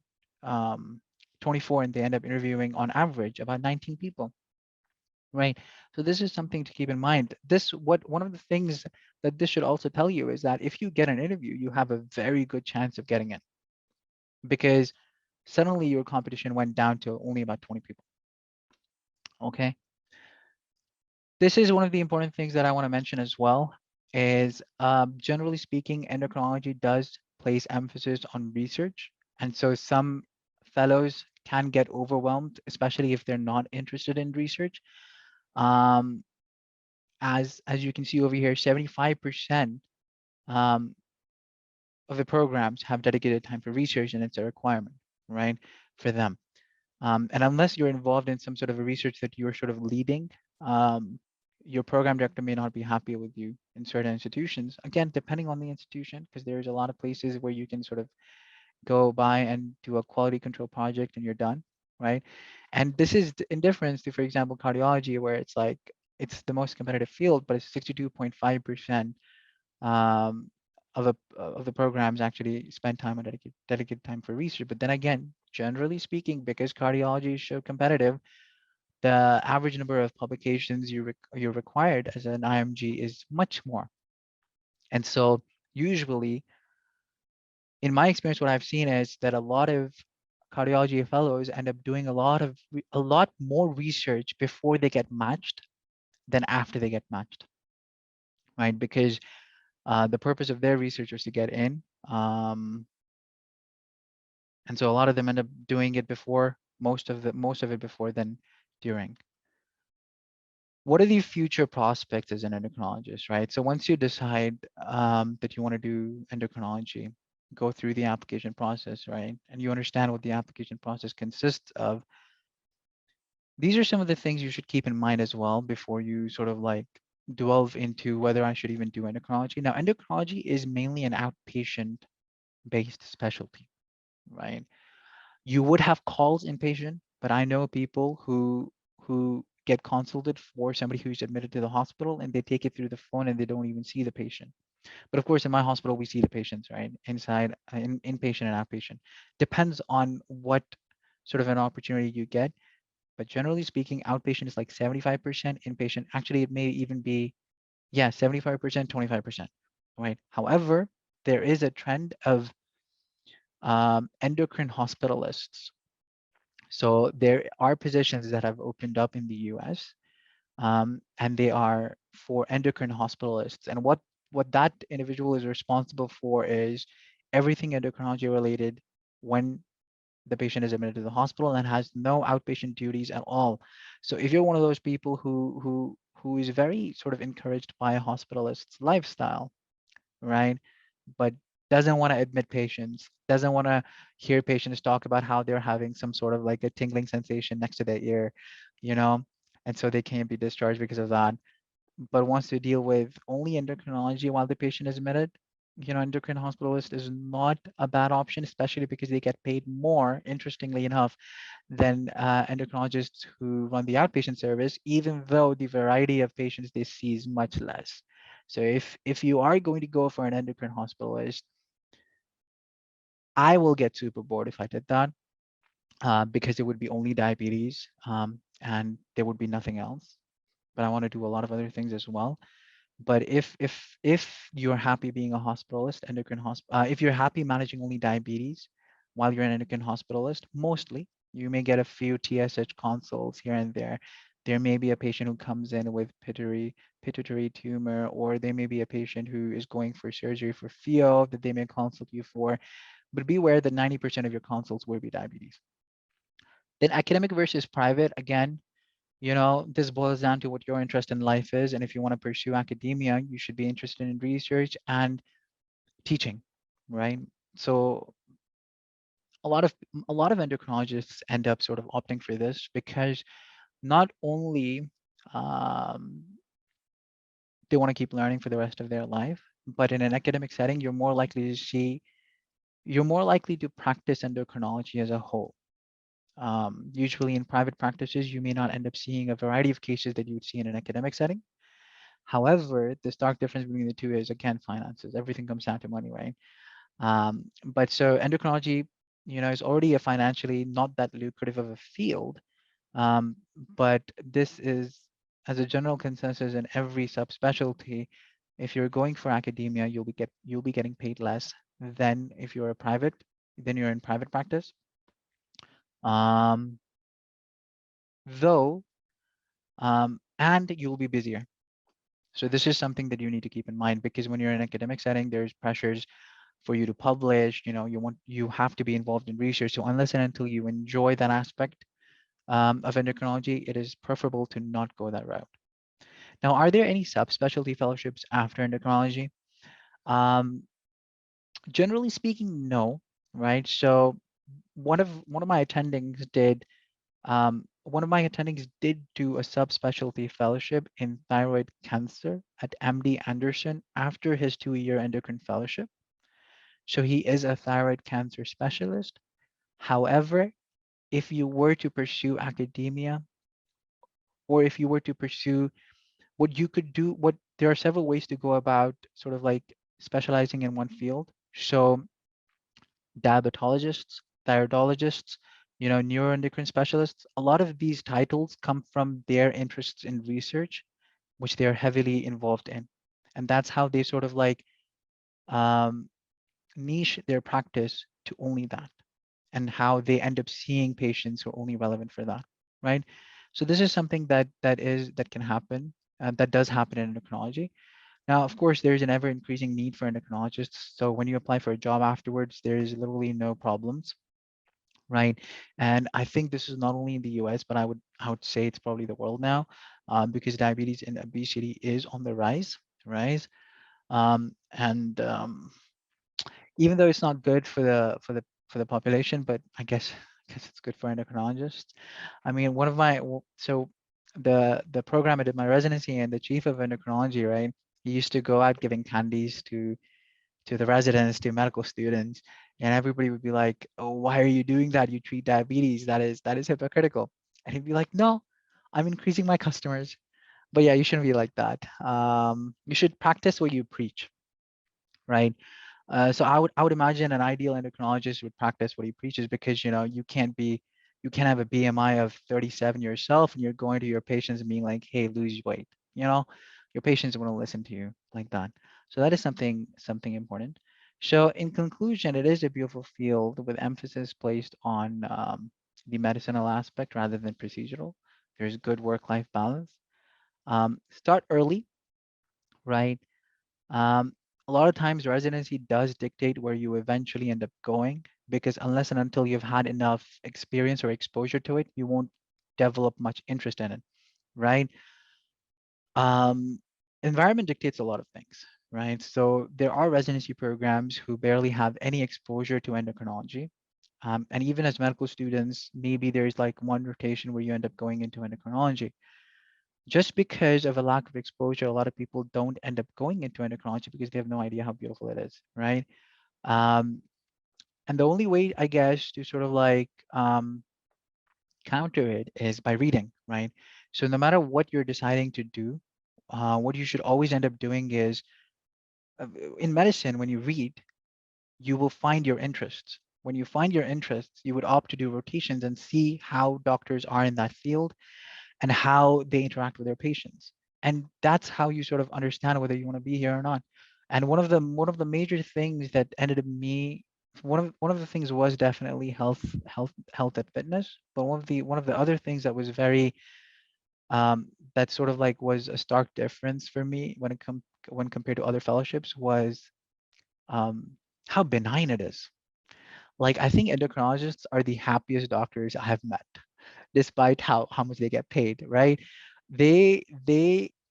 24, and they end up interviewing on average about 19 people, right? So this is something to keep in mind. One of the things that this should also tell you is that if you get an interview, you have a very good chance of getting it, because suddenly your competition went down to only about 20 people. Okay. This is one of the important things that I want to mention as well, is generally speaking, endocrinology does place emphasis on research. And so some fellows can get overwhelmed, especially if they're not interested in research. Um, as you can see over here, 75% um, of the programs have dedicated time for research, and it's a requirement, right, for them. And unless you're involved in some sort of a research that you're sort of leading, um, your program director may not be happy with you in certain institutions. Again, depending on the institution, because there's a lot of places where you can sort of go by and do a quality control project and you're done, right? And this is in difference to, for example, cardiology, where it's like it's the most competitive field, but it's 62.5% um, of the programs actually spend time on dedicated time for research. But then again, generally speaking, because cardiology is so competitive, the average number of publications you're required as an IMG is much more. And so usually, in my experience, what I've seen is that a lot of cardiology fellows end up doing a lot more research before they get matched than after they get matched, right? Because the purpose of their research is to get in. And so a lot of them end up doing it before most of it before than during. What are the future prospects as an endocrinologist, right? So once you decide that you want to do endocrinology, go through the application process, right? And you understand what the application process consists of. These are some of the things you should keep in mind as well before you sort of like delve into whether I should even do endocrinology. Now, endocrinology is mainly an outpatient based specialty, right? You would have calls inpatient, but I know people who get consulted for somebody who's admitted to the hospital and they take it through the phone and they don't even see the patient. But of course, in my hospital, we see the patients, right? Inside, inpatient and outpatient. Depends on what sort of an opportunity you get. But generally speaking, outpatient is like 75%, inpatient. Actually, it may even be, yeah, 75%, 25%, right? However, there is a trend of endocrine hospitalists. So there are positions that have opened up in the US, and they are for endocrine hospitalists. And what that individual is responsible for is everything endocrinology related when the patient is admitted to the hospital and has no outpatient duties at all. So if you're one of those people who is very sort of encouraged by a hospitalist's lifestyle, right? But doesn't want to admit patients, doesn't want to hear patients talk about how they're having some sort of like a tingling sensation next to their ear, you know, and so they can't be discharged because of that, but wants to deal with only endocrinology while the patient is admitted. You know, endocrine hospitalist is not a bad option, especially because they get paid more, interestingly enough, than endocrinologists who run the outpatient service, even though the variety of patients they see is much less. So if you are going to go for an endocrine hospitalist, I will get super bored if I did that, because it would be only diabetes, and there would be nothing else. But I want to do a lot of other things as well. But if you're happy being a hospitalist, if you're happy managing only diabetes while you're an endocrine hospitalist, mostly you may get a few TSH consults here and there. There may be a patient who comes in with pituitary tumor, or there may be a patient who is going for surgery for FEO that they may consult you for. But be aware that 90% of your consults will be diabetes. Then academic versus private, again, you know, this boils down to what your interest in life is. And if you want to pursue academia, you should be interested in research and teaching, right? So a lot of a lot of endocrinologists end up sort of opting for this because not only um, they want to keep learning for the rest of their life, but in an academic setting, you're more likely to practice endocrinology as a whole. Usually in private practices, you may not end up seeing a variety of cases that you would see in an academic setting. However, the stark difference between the two is, again, finances. Everything comes down to money, right? But so endocrinology, you know, is already a financially not that lucrative of a field. But this is, as a general consensus in every subspecialty, if you're going for academia, you'll be getting paid less than if you're a private, than you're in private practice. Um, though, and you'll be busier. So this is something that you need to keep in mind, because when you're in an academic setting, there's pressures for you to publish. You know, you have to be involved in research. So unless and until you enjoy that aspect of endocrinology, it is preferable to not go that route. Now, are there any subspecialty fellowships after endocrinology? Um, Generally speaking, no, right? So one of my attendings did One of my attendings did do a subspecialty fellowship in thyroid cancer at MD Anderson after his 2-year endocrine fellowship. So he is a thyroid cancer specialist. However, if you were to pursue academia, or if you were to pursue what you could do, what there are several ways to go about sort of like specializing in one field. So diabetologists, thyroidologists, neuroendocrine specialists, a lot of these titles come from their interests in research, which they are heavily involved in. And that's how they sort of like um, niche their practice to only that, and how they end up seeing patients who are only relevant for that, right? So this is something that can happen, that does happen in endocrinology. Now, of course, there's an ever increasing need for endocrinologists. So when you apply for a job afterwards, there's literally no problems, right? And I think this is not only in the US, but I would say it's probably the world now, because diabetes and obesity is on the rise. And even though it's not good for the population, but I guess it's good for endocrinologists. I mean, so the program I did my residency in, the chief of endocrinology, right? He used to go out giving candies to the residents, to medical students, and everybody would be like, "Oh, why are you doing that? You treat diabetes. That is hypocritical." And he'd be like, "No, I'm increasing my customers." But yeah, you shouldn't be like that. You should practice what you preach, right? So I would imagine an ideal endocrinologist would practice what he preaches, because you can't have a BMI of 37 yourself and you're going to your patients and being like, hey, lose weight. You know, your patients wouldn't listen to you like that. So that is something important. So in conclusion, it is a beautiful field with emphasis placed on the medicinal aspect rather than procedural. There's good work-life balance. Start early, right? Um, a lot of times residency does dictate where you eventually end up going, because unless and until you've had enough experience or exposure to it, you won't develop much interest in it, right? Um, Environment dictates a lot of things, right? So there are residency programs who barely have any exposure to endocrinology. And even as medical students, maybe there's like one rotation where you end up going into endocrinology. Just because of a lack of exposure, a lot of people don't end up going into endocrinology because they have no idea how beautiful it is, right? Um, and the only way, I guess, to sort of like counter it is by reading, right? So no matter what you're deciding to do, what you should always end up doing is, uh, in medicine, when you read, you will find your interests. When you find your interests, you would opt to do rotations and see how doctors are in that field and how they interact with their patients. And that's how you sort of understand whether you want to be here or not. And one of the major things that ended up me one of the things was definitely health and fitness. But one of the other things that was very that sort of like was a stark difference for me when compared to other fellowships was um, how benign it is. Like, I think endocrinologists are the happiest doctors I have met, despite how much they get paid, right? They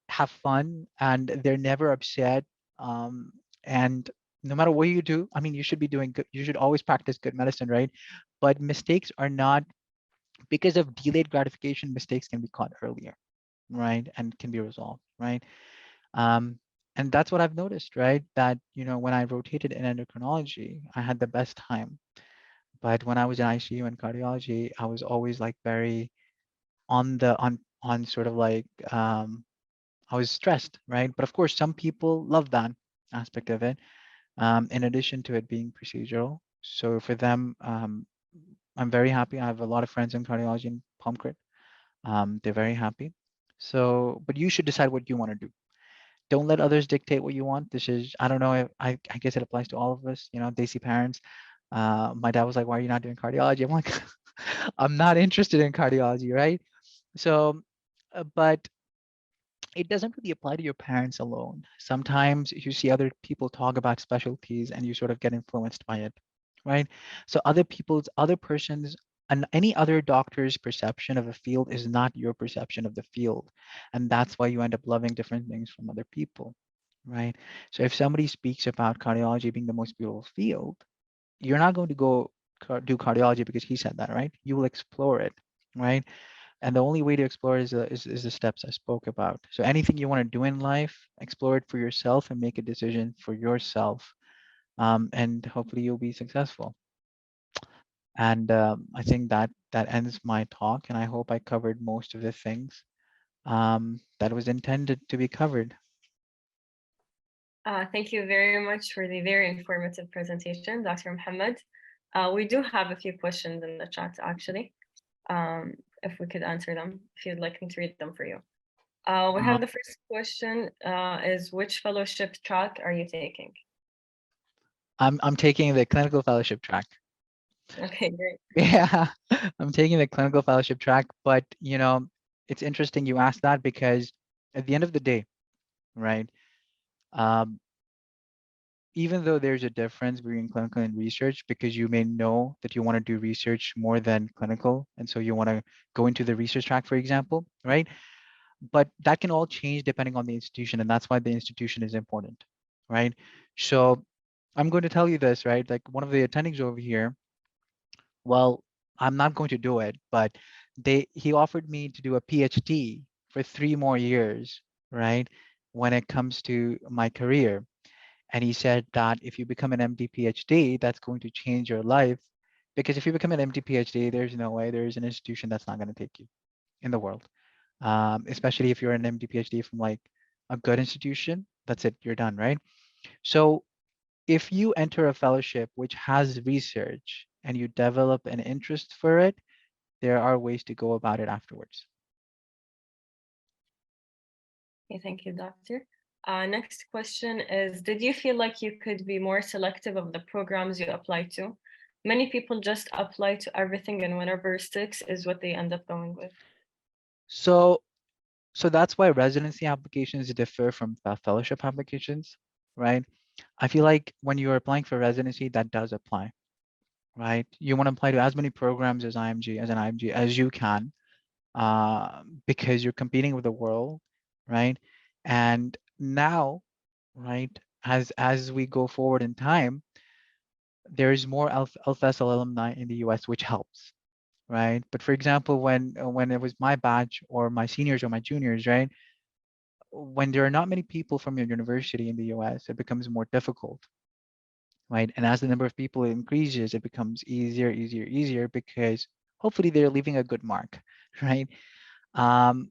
have fun and they're never upset. Um, and no matter what you do, I mean, you should be doing good. You should always practice good medicine, right? But mistakes are not, because of delayed gratification, mistakes can be caught earlier, right? And can be resolved, right? Um, and that's what I've noticed, right? That, when I rotated in endocrinology, I had the best time. But when I was in ICU and cardiology, I was always like very on sort of like I was stressed, right? But of course, some people love that aspect of it. In addition to it being procedural, so for them, I'm very happy. I have a lot of friends in cardiology and pump crit. They're very happy. So, but you should decide what you want to do. Don't let others dictate what you want. This is, I don't know if I guess it applies to all of us, Desi parents. My dad was like, why are you not doing cardiology? I'm like, I'm not interested in cardiology, right? So, but it doesn't really apply to your parents alone. Sometimes you see other people talk about specialties and you sort of get influenced by it, right? So other persons, and any other doctor's perception of a field is not your perception of the field. And that's why you end up loving different things from other people, right? So if somebody speaks about cardiology being the most beautiful field, you're not going to go do cardiology because he said that, right? You will explore it, right? And the only way to explore is the steps I spoke about. So anything you want to do in life, explore it for yourself and make a decision for yourself. And hopefully you'll be successful. And I think that ends my talk. And I hope I covered most of the things that was intended to be covered. Thank you very much for the very informative presentation, Dr. Mohammed. We do have a few questions in the chat, actually, if we could answer them, if you'd like me to read them for you. We have Uh, the first question is which fellowship track are you taking? I'm taking the clinical fellowship track. Okay, great. Yeah, I'm taking the clinical fellowship track, but it's interesting you asked that because at the end of the day, right? Um, even though there's a difference between clinical and research, because you may know that you want to do research more than clinical, and so you want to go into the research track, for example, right? But that can all change depending on the institution, and that's why the institution is important, right? So I'm going to tell you this, right? Like one of the attendings over here, well, I'm not going to do it, but he offered me to do a PhD for 3 more years, right? When it comes to my career. And he said that if you become an MD PhD, that's going to change your life. Because if you become an MD PhD, there's no way there's an institution that's not going to take you in the world. Especially if you're an MD PhD from like a good institution, that's it, you're done, right? So if you enter a fellowship which has research and you develop an interest for it, there are ways to go about it afterwards. Okay, thank you, Doctor. Next question is, did you feel like you could be more selective of the programs you apply to? Many people just apply to everything and whatever sticks is what they end up going with. So so that's why residency applications differ from fellowship applications, right? I feel like when you're applying for residency, that does apply, right? You want to apply to as many programs as an IMG as you can, because you're competing with the world, right? And now, right, as we go forward in time, there's more Alfaisal alumni in the US, which helps, right? But for example, when it was my batch or my seniors or my juniors, right? When there are not many people from your university in the US, it becomes more difficult, right? And as the number of people increases, it becomes easier because hopefully they're leaving a good mark, right? Um,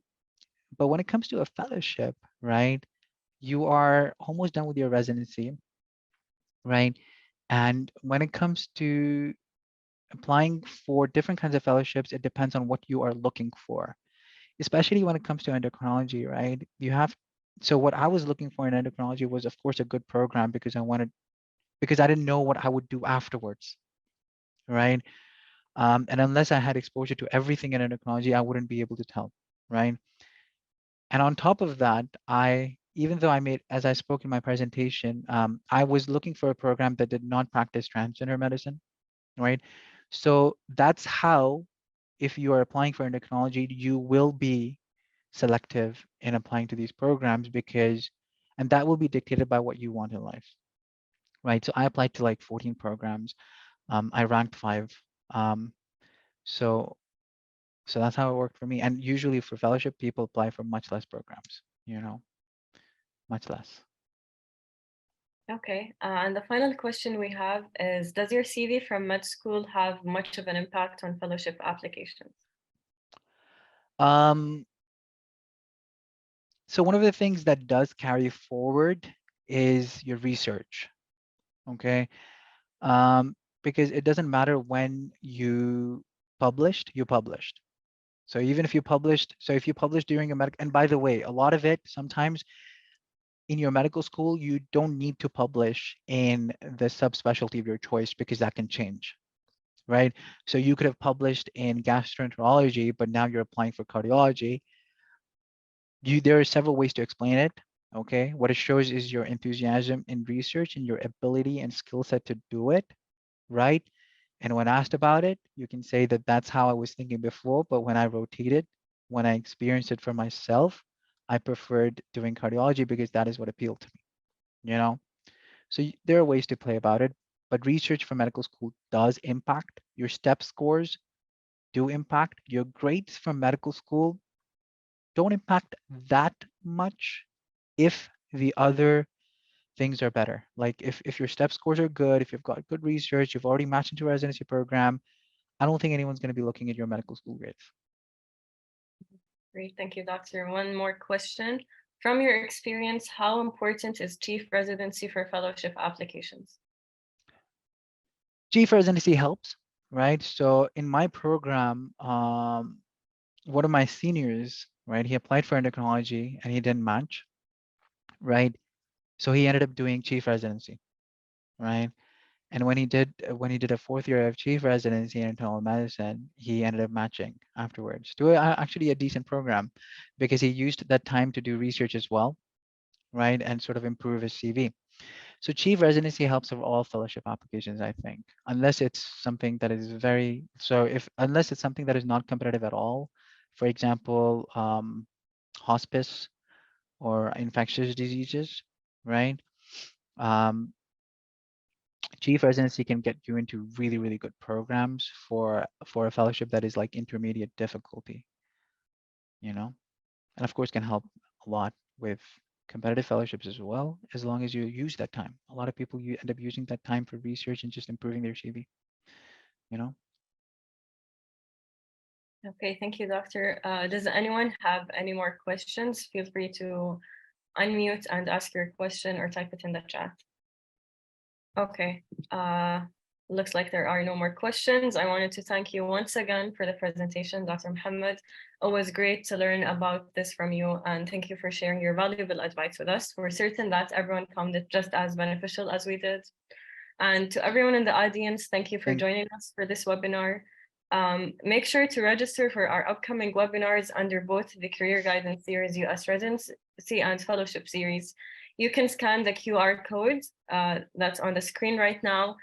but when it comes to a fellowship, right, you are almost done with your residency, right? And when it comes to applying for different kinds of fellowships, it depends on what you are looking for, especially when it comes to endocrinology, right? So what I was looking for in endocrinology was, of course, a good program because I didn't know what I would do afterwards, right? And unless I had exposure to everything in endocrinology, I wouldn't be able to tell, right? And on top of that, even though as I spoke in my presentation, I was looking for a program that did not practice transgender medicine, right? So that's how, if you are applying for endocrinology, you will be selective in applying to these programs and that will be dictated by what you want in life, right? So I applied to like 14 programs. I ranked 5. Um, so so that's how it worked for me. And usually for fellowship, people apply for much less programs, much less. Okay, and the final question we have is, does your CV from med school have much of an impact on fellowship applications? Um, so one of the things that does carry forward is your research, okay? Because it doesn't matter when you published. So even if you published during a medical, and by the way, a lot of it, sometimes in your medical school, you don't need to publish in the subspecialty of your choice because that can change, right? So you could have published in gastroenterology, but now you're applying for cardiology. There are several ways to explain it. Okay, what it shows is your enthusiasm in research and your ability and skill set to do it, right? And when asked about it, you can say that that's how I was thinking before, but when I experienced it for myself, I preferred doing cardiology because that is what appealed to me, you know? So there are ways to play about it, but research for medical school does impact your step scores do impact. Your grades from medical school don't impact that much if the other things are better. Like if your step scores are good, if you've got good research, you've already matched into a residency program, I don't think anyone's going to be looking at your medical school grades. Great, thank you, Doctor. One more question. From your experience, how important is chief residency for fellowship applications? Chief residency helps, right? So in my program, one of my seniors, right, he applied for endocrinology and he didn't match, right? So he ended up doing chief residency, right? And when he did a fourth year of chief residency in internal medicine, he ended up matching afterwards to actually a decent program because he used that time to do research as well, right? And sort of improve his CV. So chief residency helps with all fellowship applications, I think, unless it's something that is unless it's something that is not competitive at all, for example, hospice or infectious diseases, right? Um, chief residency can get you into really, really good programs for a fellowship that is like intermediate difficulty, you know, and of course can help a lot with competitive fellowships as well, as long as you use that time. A lot of people you end up using that time for research and just improving their CV, you know. Okay, thank you, Doctor. Does anyone have any more questions? Feel free to unmute and ask your question or type it in the chat. Okay, looks like there are no more questions. I wanted to thank you once again for the presentation, Dr. Mohammed. It was great to learn about this from you, and thank you for sharing your valuable advice with us. We're certain that everyone found it just as beneficial as we did. And to everyone in the audience, thank you for Thank, joining us for this webinar. Make sure to register for our upcoming webinars under both the Career Guidance Series US Residency and Fellowship Series. You can scan the QR code that's on the screen right now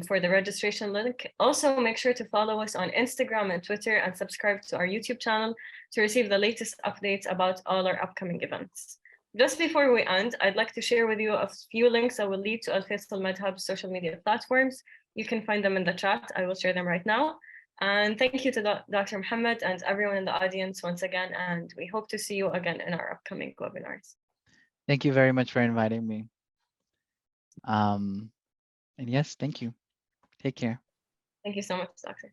for the registration link. Also, make sure to follow us on Instagram and Twitter and subscribe to our YouTube channel to receive the latest updates about all our upcoming events. Just before we end, I'd like to share with you a few links that will lead to Alfaisal MedHub's social media platforms. You can find them in the chat. I will share them right now. And thank you to Dr. Mohammed and everyone in the audience once again, and we hope to see you again in our upcoming webinars. thank you very much for inviting me. And yes, thank you. Take care. Thank you so much, Doctor.